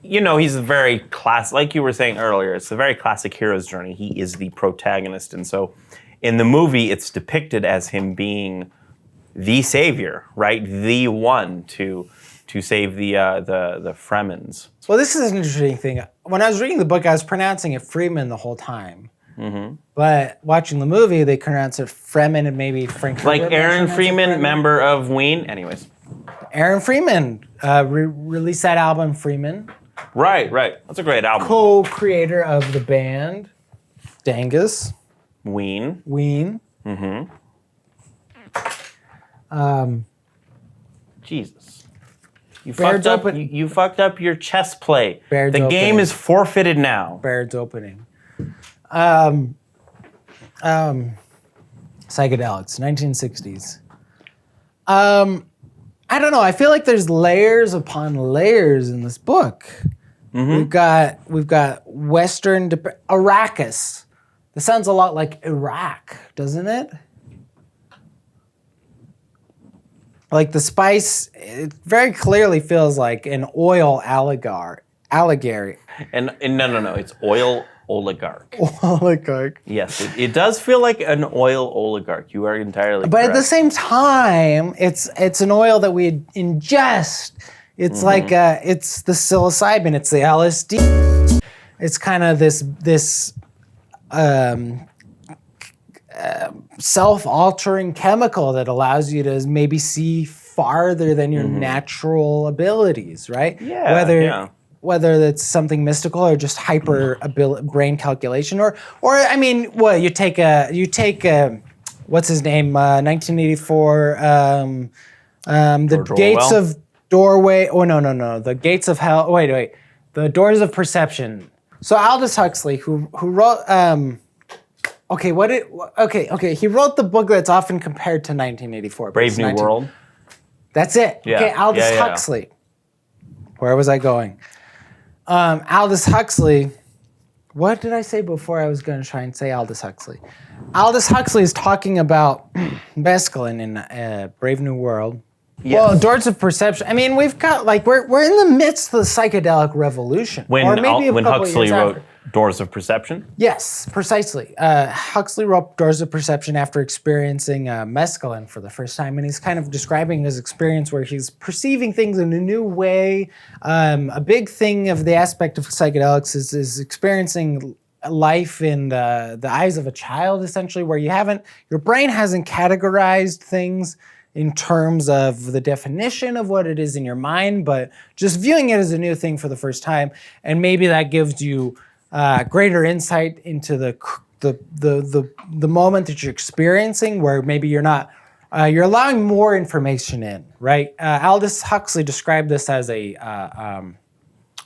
he's a very like you were saying earlier, it's a very classic hero's journey. He is the protagonist. And so in the movie, it's depicted as him being the savior, right? The one to save the Fremens. Well, this is an interesting thing. When I was reading the book, I was pronouncing it Freeman the whole time. Mm-hmm. But watching the movie, they pronounce it Fremen and maybe Frank. Like Aaron Freeman, member of Ween. Anyways. Aaron Freeman released that album, Freeman. Right. That's a great album. Co-creator of the band, Dangus. Ween. Mm-hmm. Jesus. You fucked up your chess play. Baird's the game opening. is forfeited now. Baird's opening. Psychedelics, 1960s. I don't know. I feel like there's layers upon layers in this book. Mm-hmm. We've got Western Arrakis. This sounds a lot like Iraq, doesn't it? Like the spice, it very clearly feels like an oil allegory. And no, it's oil oligarch. Oligarch. Yes, it does feel like an oil oligarch. You are entirely correct. At the same time, it's an oil that we ingest. It's like it's the psilocybin. It's the LSD. It's kind of this self-altering chemical that allows you to maybe see farther than your natural abilities, right? Yeah. Whether that's something mystical or just hyper brain calculation, or I mean, well, you take what's his name, 1984, the Gates of Doorway. Oh no, the Gates of Hell. Wait, the Doors of Perception. So Aldous Huxley, who wrote, he wrote the book that's often compared to 1984. Brave New World. That's it. Yeah. Okay, Aldous Huxley. Where was I going? Aldous Huxley. What did I say before I was going to try and say Aldous Huxley? Aldous Huxley is talking about mescaline in Brave New World. Yes. Well, Doors of Perception. I mean, we've got we're in the midst of the psychedelic revolution. When Huxley wrote Doors of Perception? Yes, precisely. Huxley wrote Doors of Perception after experiencing mescaline for the first time, and he's kind of describing his experience where he's perceiving things in a new way. A big thing of the aspect of psychedelics is experiencing life in the eyes of a child, essentially, where your brain hasn't categorized things in terms of the definition of what it is in your mind, but just viewing it as a new thing for the first time, and maybe that gives you greater insight into the moment that you're experiencing, where maybe you're allowing more information in, right? Aldous Huxley described this as a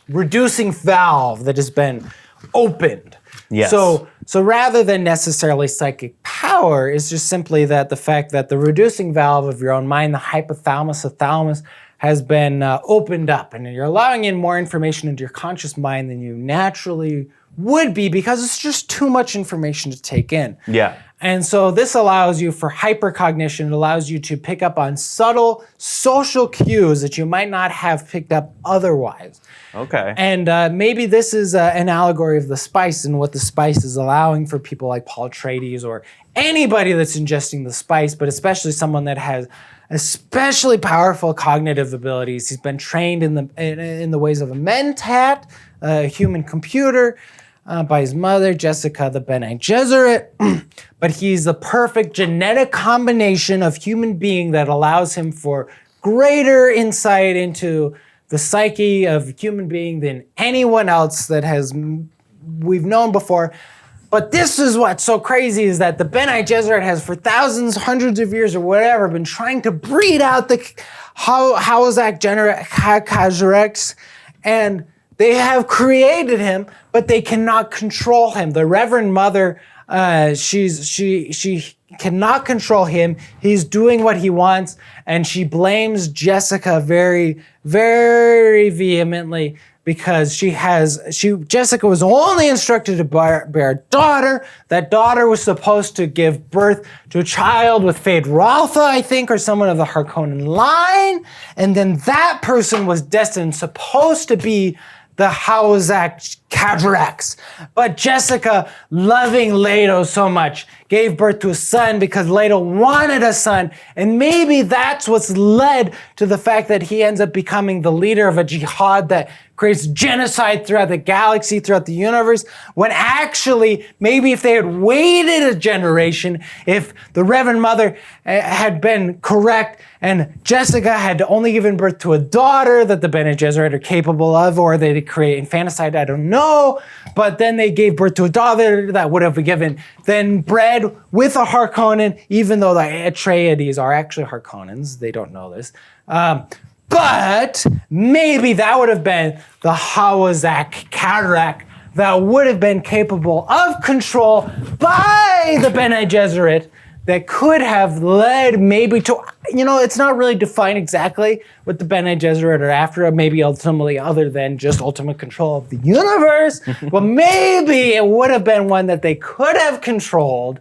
reducing valve that has been opened. Yes. So rather than necessarily psychic power, it's just simply that the fact that the reducing valve of your own mind, the hypothalamus, the thalamus, has been opened up, and you're allowing in more information into your conscious mind than you naturally would be, because it's just too much information to take in. Yeah. And so this allows you for hypercognition. It allows you to pick up on subtle social cues that you might not have picked up otherwise. Okay. And maybe this is an allegory of the spice and what the spice is allowing for people like Paul Atreides or anybody that's ingesting the spice, but especially someone that has especially powerful cognitive abilities. He's been trained in the ways of a mentat, a human computer, by his mother, Jessica the Bene Gesserit. But he's the perfect genetic combination of human being that allows him for greater insight into the psyche of human being than anyone else that we've known before. But this is what's so crazy, is that the Bene Gesserit has for thousands, hundreds of years or whatever been trying to breed out the Howazak Kajurex, and they have created him, but they cannot control him. The Reverend Mother, she cannot control him. He's doing what he wants, and she blames Jessica very, very vehemently because Jessica was only instructed to bear a daughter. That daughter was supposed to give birth to a child with Fade Raltha, I think, or someone of the Harkonnen line, and then that person was destined, supposed to be the Howazak Kadrax. But Jessica, loving Leto so much, gave birth to a son because Leto wanted a son. And maybe that's what's led to the fact that he ends up becoming the leader of a jihad that creates genocide throughout the galaxy, throughout the universe, when actually, maybe if they had waited a generation, if the Reverend Mother had been correct and Jessica had only given birth to a daughter that the Bene Gesserit are capable of, or they create infanticide, I don't know, but then they gave birth to a daughter that would have then bred with a Harkonnen, even though the Atreides are actually Harkonnens. They don't know this. But maybe that would have been the Howazak Karak that would have been capable of control by the Bene Gesserit, that could have led maybe to, it's not really defined exactly what the Bene Gesserit are after, maybe ultimately other than just ultimate control of the universe, but maybe it would have been one that they could have controlled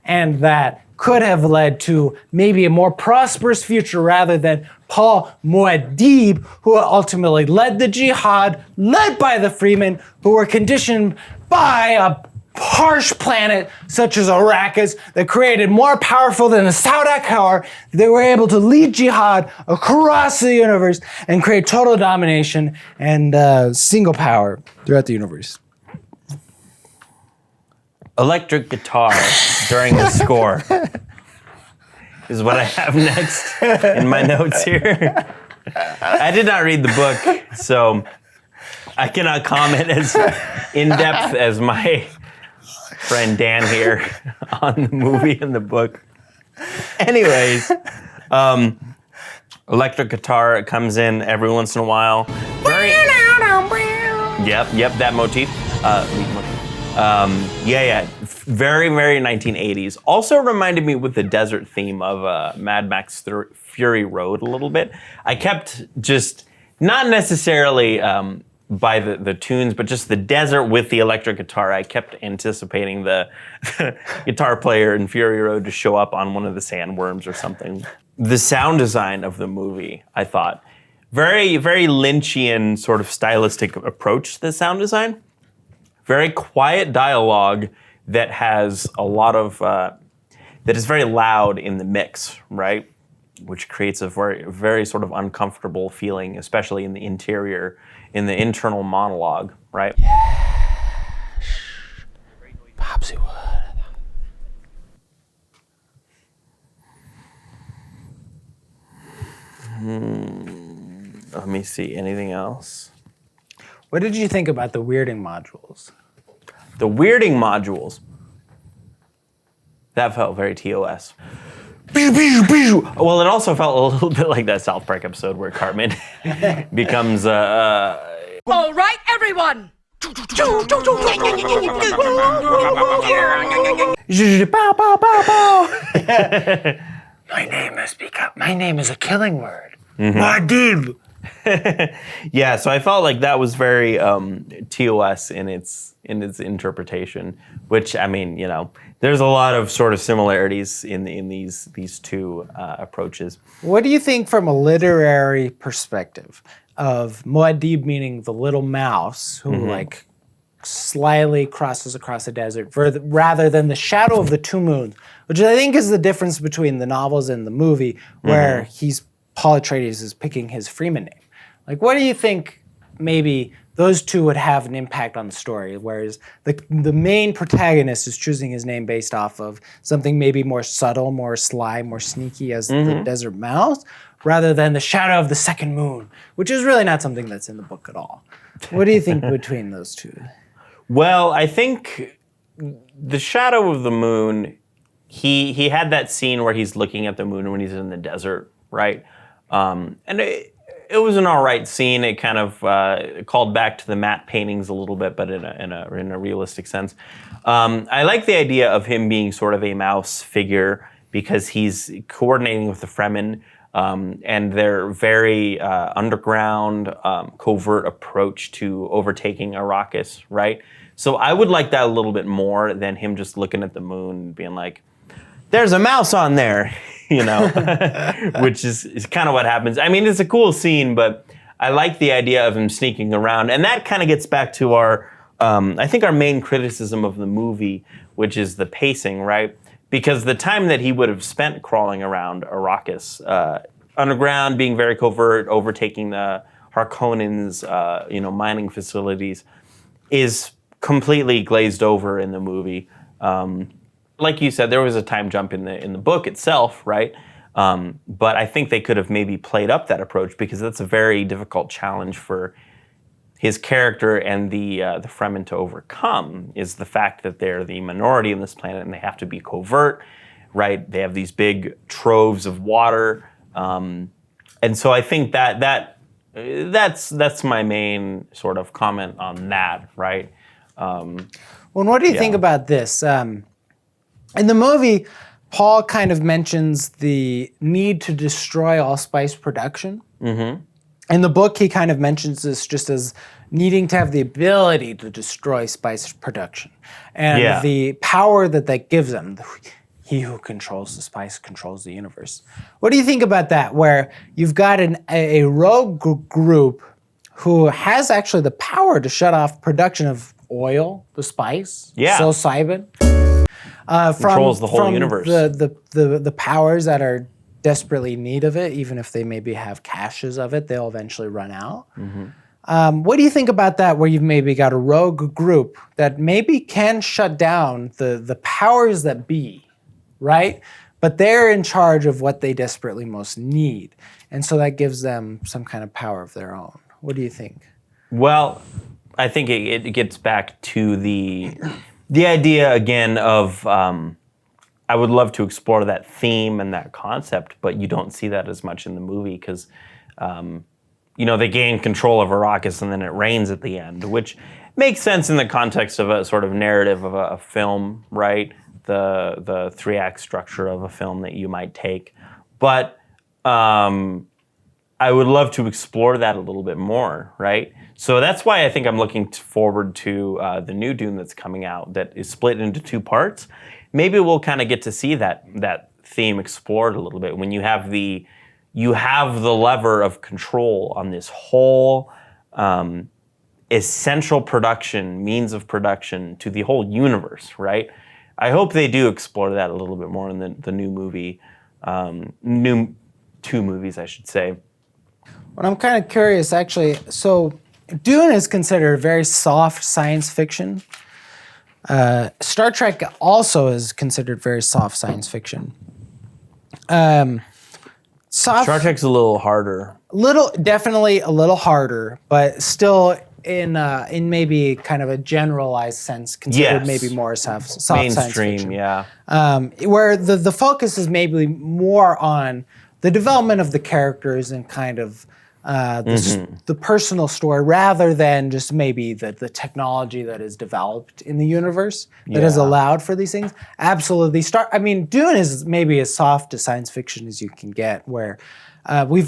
and that could have led to maybe a more prosperous future rather than Paul Muad'Dib, who ultimately led the jihad, led by the Freemen, who were conditioned by a harsh planet such as Arrakis that created more powerful than the Saudak Power. They were able to lead jihad across the universe and create total domination and single power throughout the universe. Electric guitar during the score is what I have next in my notes here. I did not read the book, so I cannot comment as in-depth as my friend Dan here on the movie and the book. Anyways, electric guitar comes in every once in a while. Yep, that motif. Very, very 1980s. Also reminded me with the desert theme of Mad Max Fury Road a little bit. I kept just, not necessarily by the tunes, but just the desert with the electric guitar. I kept anticipating the guitar player in Fury Road to show up on one of the sandworms or something. The sound design of the movie, I thought, very, very Lynchian sort of stylistic approach to the sound design. very quiet dialogue that has a lot of, that is very loud in the mix, right? Which creates a very sort of uncomfortable feeling, especially in the internal monologue, right? Popsy wood. Let me see, anything else? What did you think about the weirding modules? The weirding modules. That felt very TOS. Well, it also felt a little bit like that South Park episode where Cartman becomes All right, everyone! Bow, bow, bow, bow. My name is a killing word. Madib. Yeah, so I felt like that was very TOS in its interpretation, which, I mean, you know, there's a lot of sort of similarities in these two approaches. What do you think from a literary perspective of Muad'Dib, meaning the little mouse who like slyly crosses across a desert, rather than the shadow of the two moons, which I think is the difference between the novels and the movie, where Paul Atreides is picking his Freeman name. Like, what do you think maybe those two would have an impact on the story, whereas the main protagonist is choosing his name based off of something maybe more subtle, more sly, more sneaky as the desert mouse, rather than the shadow of the second moon, which is really not something that's in the book at all. What do you think between those two? Well, I think the shadow of the moon, he had that scene where he's looking at the moon when he's in the desert, right? And it was an all right scene. It kind of called back to the matte paintings a little bit, but in a realistic sense. I like the idea of him being sort of a mouse figure because he's coordinating with the Fremen, and their very underground, covert approach to overtaking Arrakis, right? So I would like that a little bit more than him just looking at the moon and being like, there's a mouse on there, you know, which is kind of what happens. I mean, it's a cool scene, but I like the idea of him sneaking around. And that kind of gets back to our, I think our main criticism of the movie, which is the pacing, right? Because the time that he would have spent crawling around Arrakis, underground, being very covert, overtaking the Harkonnens, mining facilities, is completely glazed over in the movie. Like you said, there was a time jump in the book itself, right? But I think they could have maybe played up that approach because that's a very difficult challenge for his character and the Fremen to overcome, is the fact that they're the minority on this planet and they have to be covert, right? They have these big troves of water, and so I think that's my main sort of comment on that, right? Well, what do you think about this? In the movie, Paul kind of mentions the need to destroy all spice production. In the book, he kind of mentions this just as needing to have the ability to destroy spice production and the power that gives him. He who controls the spice controls the universe. What do you think about that, where you've got a rogue group who has actually the power to shut off production of oil, the spice, psilocybin, controls the whole universe. The powers that are desperately in need of it, even if they maybe have caches of it, they'll eventually run out. What do you think about that, where you've maybe got a rogue group that maybe can shut down the powers that be, right? But they're in charge of what they desperately most need. And so that gives them some kind of power of their own. What do you think? Well, I think it gets back to the idea again of I would love to explore that theme and that concept, but you don't see that as much in the movie because they gain control of Arrakis and then it rains at the end, which makes sense in the context of a sort of narrative of a film, right? The 3-act structure of a film that you might take. But I would love to explore that a little bit more, right? So that's why I think I'm looking forward to the new Dune that's coming out that is split into 2 parts. Maybe we'll kind of get to see that theme explored a little bit when you have the lever of control on this whole essential production, means of production to the whole universe, right? I hope they do explore that a little bit more in the new movie, new 2 movies, I should say. Well, I'm kind of curious, actually. So, Dune is considered very soft science fiction. Star Trek also is considered very soft science fiction. Star Trek's a little harder. Definitely a little harder, but still in maybe kind of a generalized sense, considered maybe more soft science fiction. Yeah. Where the focus is maybe more on the development of the characters and kind of the personal story, rather than just maybe the technology that is developed in the universe that has allowed for these things. Absolutely. Dune is maybe as soft to science fiction as you can get, where we've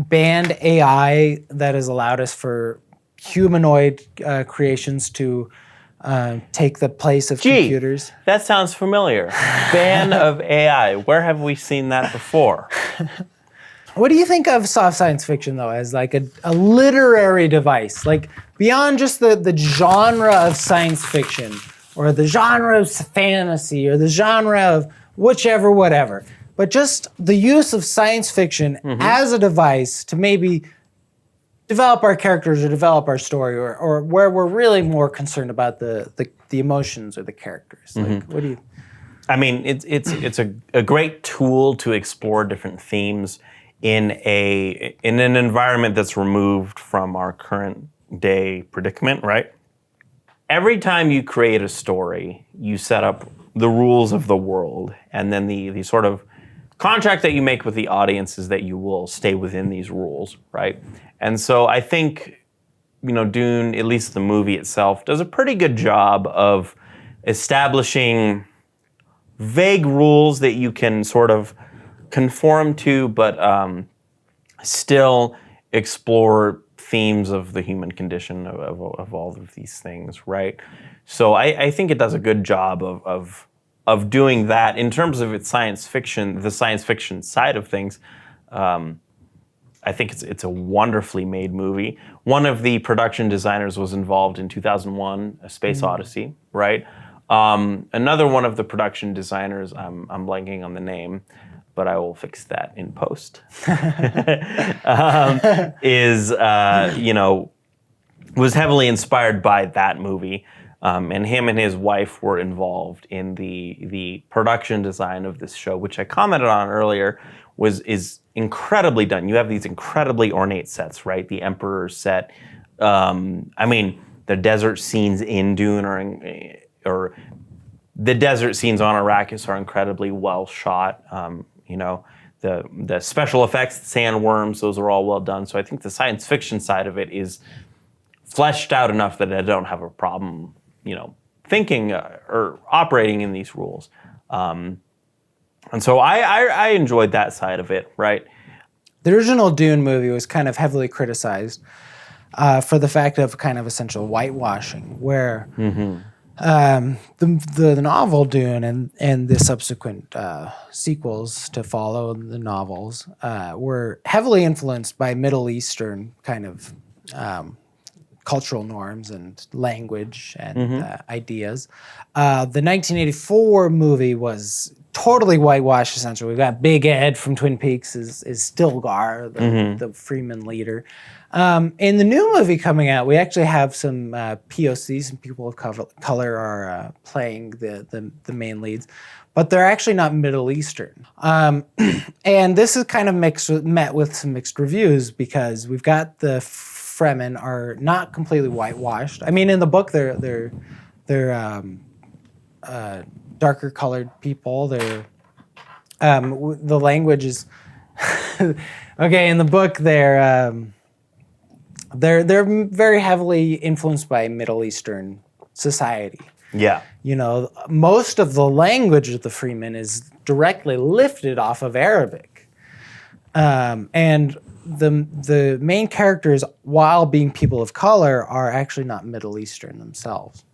banned AI that has allowed us for humanoid creations to take the place of computers. That sounds familiar. Ban of AI. Where have we seen that before? What do you think of soft science fiction, though, as like a literary device? Like, beyond just the genre of science fiction, or the genre of fantasy, or the genre of whichever, whatever, but just the use of science fiction as a device to maybe develop our characters or develop our story, or where we're really more concerned about the emotions or the characters. Like, what do you... I mean, it's a great tool to explore different themes in an environment that's removed from our current day predicament, right? Every time you create a story, you set up the rules of the world, and then the sort of contract that you make with the audience is that you will stay within these rules, right? And so I think, Dune, at least the movie itself, does a pretty good job of establishing vague rules that you can sort of conform to, but still explore themes of the human condition of all of these things, right? So I think it does a good job of doing that in terms of its science fiction, the science fiction side of things. I think it's a wonderfully made movie. One of the production designers was involved in 2001: A Space Odyssey, right? Another one of the production designers, I'm blanking on the name, but I will fix that in post, was heavily inspired by that movie. And him and his wife were involved in the production design of this show, which I commented on earlier, is incredibly done. You have these incredibly ornate sets, right? The Emperor's set. The desert scenes in Dune or the desert scenes on Arrakis are incredibly well shot. The special effects, the sandworms, those are all well done. So I think the science fiction side of it is fleshed out enough that I don't have a problem, thinking or operating in these rules. And so I enjoyed that side of it, right? The original Dune movie was kind of heavily criticized for the fact of kind of essential whitewashing, where the novel Dune and the subsequent sequels to follow the novels were heavily influenced by Middle Eastern kind of cultural norms and language and ideas. The 1984 movie was totally whitewashed, essentially. We've got Big Ed from Twin Peaks is Stilgar, the Freeman leader. In the new movie coming out, we actually have some POCs, some people of color are playing the main leads, but they're actually not Middle Eastern. And this is kind of met with some mixed reviews, because we've got the Fremen are not completely whitewashed. I mean, in the book, they're darker colored people. They're the language is okay. In the book, they're very heavily influenced by Middle Eastern society. Yeah. Most of the language of the Freeman is directly lifted off of Arabic, and the main characters, while being people of color, are actually not Middle Eastern themselves.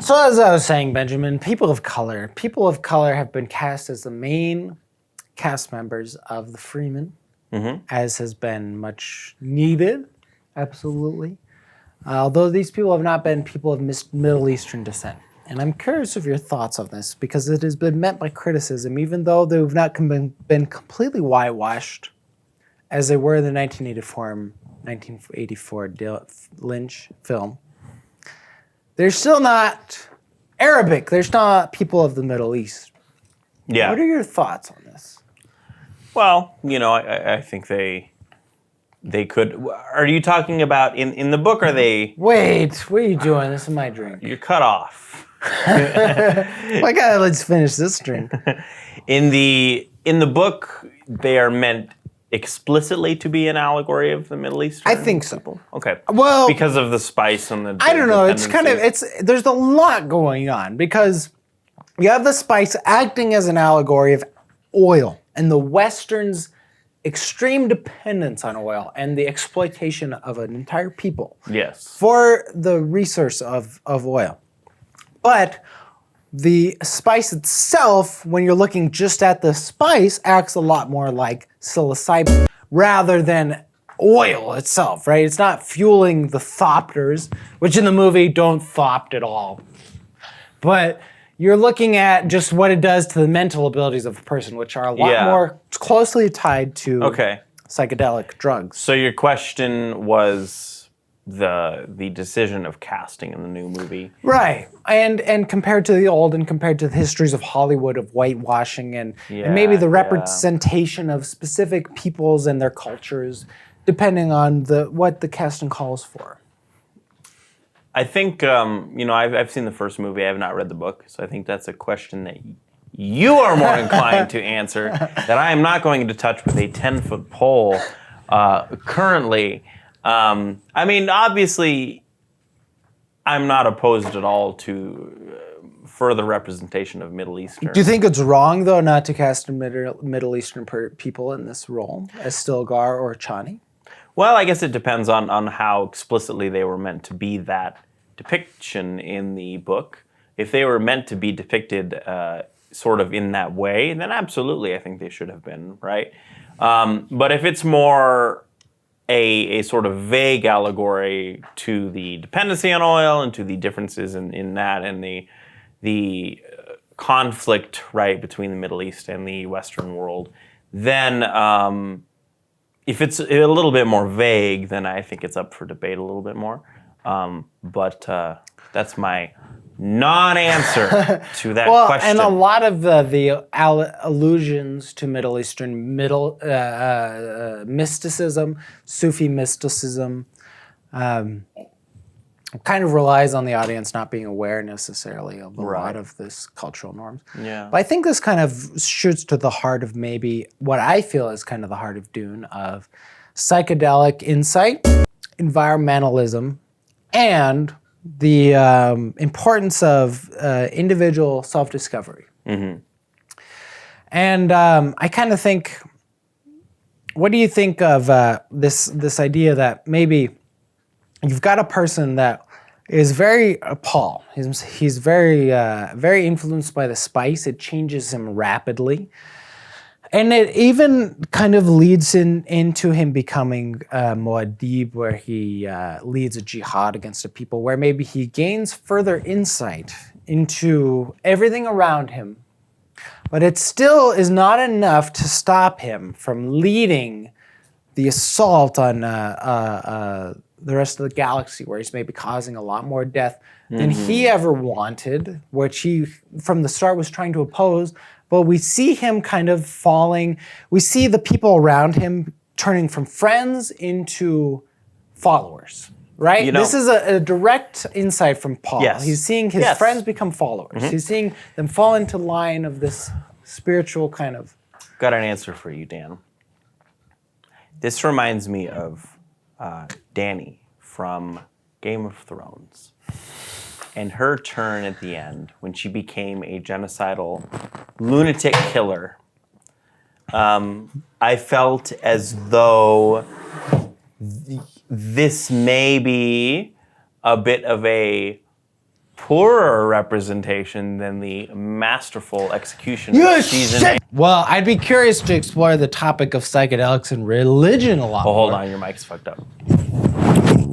So as I was saying, Benjamin, people of color have been cast as the main cast members of the Freeman. as has been much needed, absolutely. Although these people have not been people of Middle Eastern descent. And I'm curious of your thoughts on this, because it has been met by criticism, even though they've not been completely whitewashed, as they were in the 1984 Lynch film. They're still not Arabic. They're still not people of the Middle East. Yeah. What are your thoughts on this? Well, I think they could. Are you talking about in the book? Are they? Wait, what are you doing? This is my drink. You're cut off. Let's finish this drink. In the book, they are meant explicitly to be an allegory of the Middle Eastern I think so. people? Okay. Well, because of the spice and the I don't know. It's kind of there's a lot going on, because you have the spice acting as an allegory of oil and the Western's extreme dependence on oil and the exploitation of an entire people. Yes. For the resource of oil. But the spice itself, when you're looking just at the spice, acts a lot more like psilocybin rather than oil itself, right? It's not fueling the thopters, which in the movie don't thopt at all. But you're looking at just what it does to the mental abilities of a person, which are a lot more closely tied to psychedelic drugs. So your question was the decision of casting in the new movie. Right. And compared to the old and compared to the histories of Hollywood of whitewashing and maybe the representation of specific peoples and their cultures, depending on what the casting calls for. I think, I've seen the first movie. I have not read the book, so I think that's a question that you are more inclined to answer that I am not going to touch with a 10-foot pole currently. Obviously, I'm not opposed at all to further representation of Middle Eastern. Do you think it's wrong, though, not to cast Middle Eastern people in this role, as Stilgar or Chani? Well, I guess it depends on how explicitly they were meant to be that depiction in the book. If they were meant to be depicted sort of in that way, then absolutely I think they should have been, right? But if it's more a sort of vague allegory to the dependency on oil and to the differences in that and the conflict, right, between the Middle East and the Western world, then if it's a little bit more vague, then I think it's up for debate a little bit more. But that's my non-answer to that question. And a lot of the allusions to Middle Eastern mysticism, Sufi mysticism, kind of relies on the audience not being aware necessarily of a lot of this cultural norms. Yeah. But I think this kind of shoots to the heart of maybe what I feel is kind of the heart of Dune, of psychedelic insight, environmentalism, and the importance of individual self-discovery. Mm-hmm. And I kind of think, what do you think of this idea that maybe you've got a person that is very Paul. He's very very influenced by the spice. It changes him rapidly. And it even kind of leads into him becoming Muad'Dib, where he leads a jihad against the people, where maybe he gains further insight into everything around him. But it still is not enough to stop him from leading the assault on the rest of the galaxy, where he's maybe causing a lot more death than he ever wanted, which he, from the start, was trying to oppose. But we see him kind of falling. We see the people around him turning from friends into followers, right? This is a direct insight from Paul. Yes. He's seeing his friends become followers. He's seeing them fall into line of this spiritual kind of... Got an answer for you, Dan. This reminds me of Dany from Game of Thrones. And her turn at the end, when she became a genocidal lunatic killer, I felt as though this may be a bit of a poorer representation than the masterful execution of season 8. Well, I'd be curious to explore the topic of psychedelics and religion a lot Oh, hold more. on, your mic's fucked up.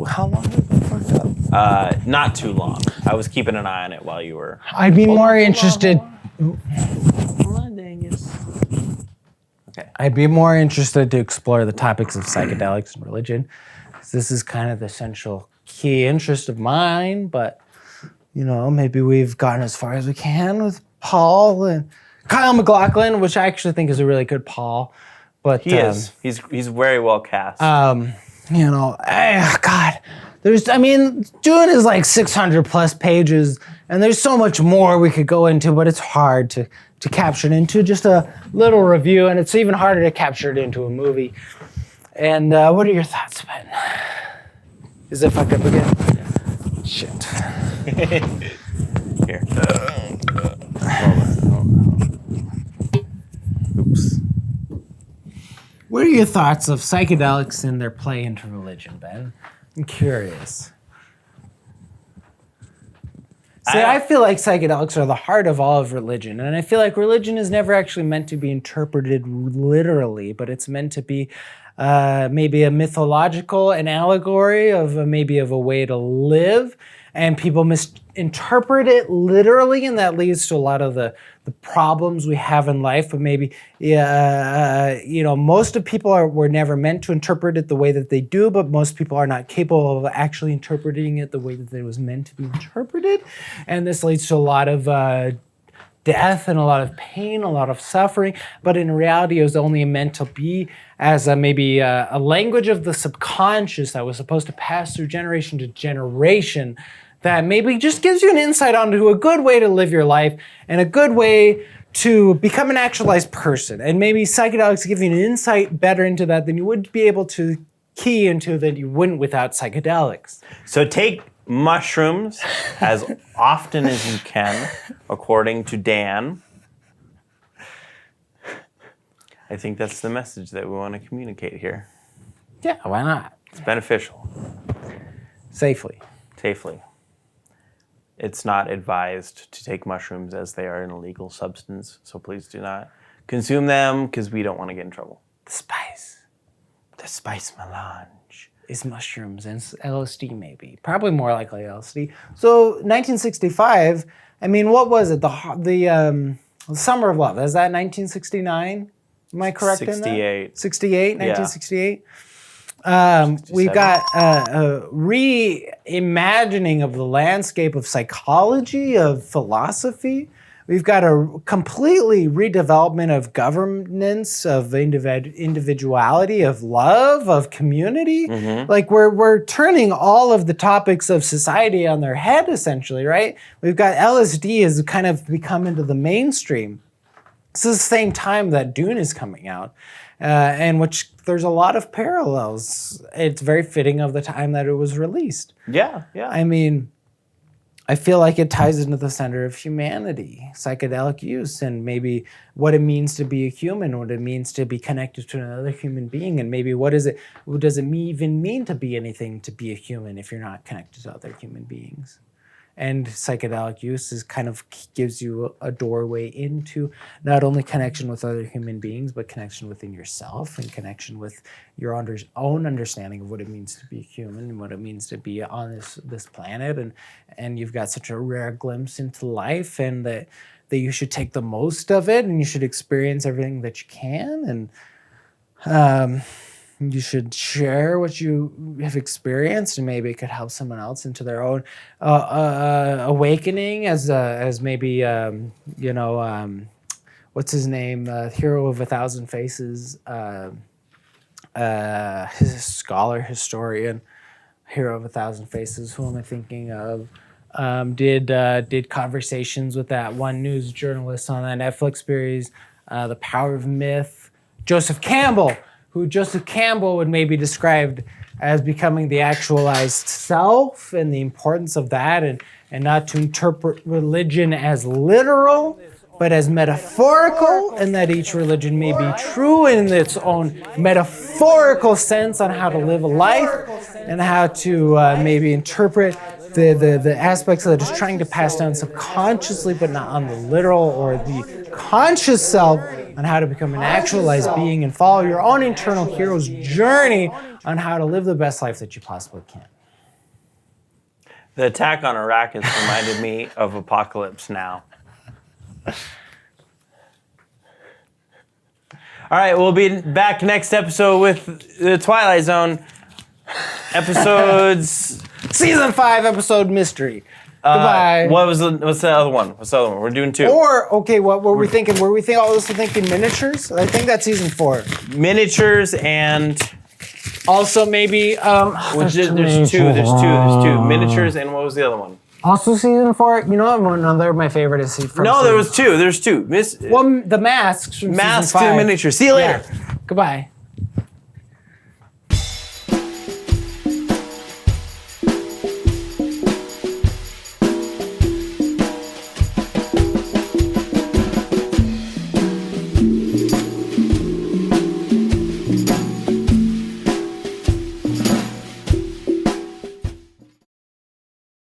How long has it been fucked up? Not too long. I was keeping an eye on it while you were. I'd be more interested. Hold on, Dangus. Okay. I'd be more interested to explore the topics of psychedelics and religion. This is kind of the central key interest of mine, but maybe we've gotten as far as we can with Paul and Kyle MacLachlan, which I actually think is a really good Paul. But he is. He's very well cast. God, Dune is like 600 plus pages, and there's so much more we could go into, but it's hard to capture it into just a little review, and it's even harder to capture it into a movie. And what are your thoughts, Ben? Is it fucked up again? Shit. Here. Hold on. Oops. What are your thoughts of psychedelics and their play into religion, Ben? I'm curious. See, I feel like psychedelics are the heart of all of religion, and I feel like religion is never actually meant to be interpreted literally, but it's meant to be maybe a mythological, an allegory of maybe of a way to live, and people misinterpret it literally, and that leads to a lot of the problems we have in life. But maybe, most of people were never meant to interpret it the way that they do, but most people are not capable of actually interpreting it the way that it was meant to be interpreted. And this leads to a lot of death and a lot of pain, a lot of suffering. But in reality, it was only meant to be as maybe a language of the subconscious that was supposed to pass through generation to generation, that maybe just gives you an insight onto a good way to live your life and a good way to become an actualized person. And maybe psychedelics give you an insight better into that than you would be able to key into that you wouldn't without psychedelics. So take mushrooms as often as you can, according to Dan. I think that's the message that we want to communicate here. Yeah, why not? It's beneficial. Safely. It's not advised to take mushrooms as they are an illegal substance, so please do not consume them because we don't want to get in trouble. The Spice Melange is mushrooms and LSD maybe. Probably more likely LSD. So 1965, what was it? The Summer of Love, is that 1969? Am I correct in that? 68. 68, 1968? Yeah. We've got a reimagining of the landscape of psychology, of philosophy. We've got a completely redevelopment of governance, of individuality, of love, of community. Mm-hmm. Like we're turning all of the topics of society on their head, essentially, right? We've got LSD has kind of become into the mainstream. This is the same time that Dune is coming out, and which there's a lot of parallels. It's very fitting of the time that it was released. Yeah. I feel like it ties into the center of humanity, psychedelic use, and maybe what it means to be a human, what it means to be connected to another human being, and maybe what does it even mean to be anything, to be a human if you're not connected to other human beings. And psychedelic use gives you a doorway into not only connection with other human beings, but connection within yourself and connection with your own understanding of what it means to be human and what it means to be on this planet. And you've got such a rare glimpse into life, and that you should take the most of it, and you should experience everything that you can. And you should share what you have experienced, and maybe it could help someone else into their own awakening. As maybe what's his name? Hero of 1,000 Faces, his scholar, historian, Hero of 1,000 Faces. Who am I thinking of? Did conversations with that one news journalist on that Netflix series, The Power of Myth, Joseph Campbell. Who Joseph Campbell would maybe described as becoming the actualized self, and the importance of that, and not to interpret religion as literal, but as metaphorical, and that each religion may be true in its own metaphorical sense on how to live a life, and how to maybe interpret the aspects that it's trying to pass down subconsciously, but not on the literal or the conscious self, on how to become an actualized being and follow your own internal hero's journey on how to live the best life that you possibly can. The attack on Iraq has reminded me of Apocalypse Now. All right, we'll be back next episode with The Twilight Zone. Episodes... Season 5 episode mystery. Goodbye. What's the other one? We're doing 2. Or, okay, what were we thinking? Were we also thinking miniatures? I think that's season 4. Miniatures and... Also maybe... there's two. Miniatures and what was the other one? Also season 4. You know what? Another of my favorite is from No, there was 2. There's 2. Well, the masks from Masks season 5. and miniatures. See you later. Yeah. Goodbye.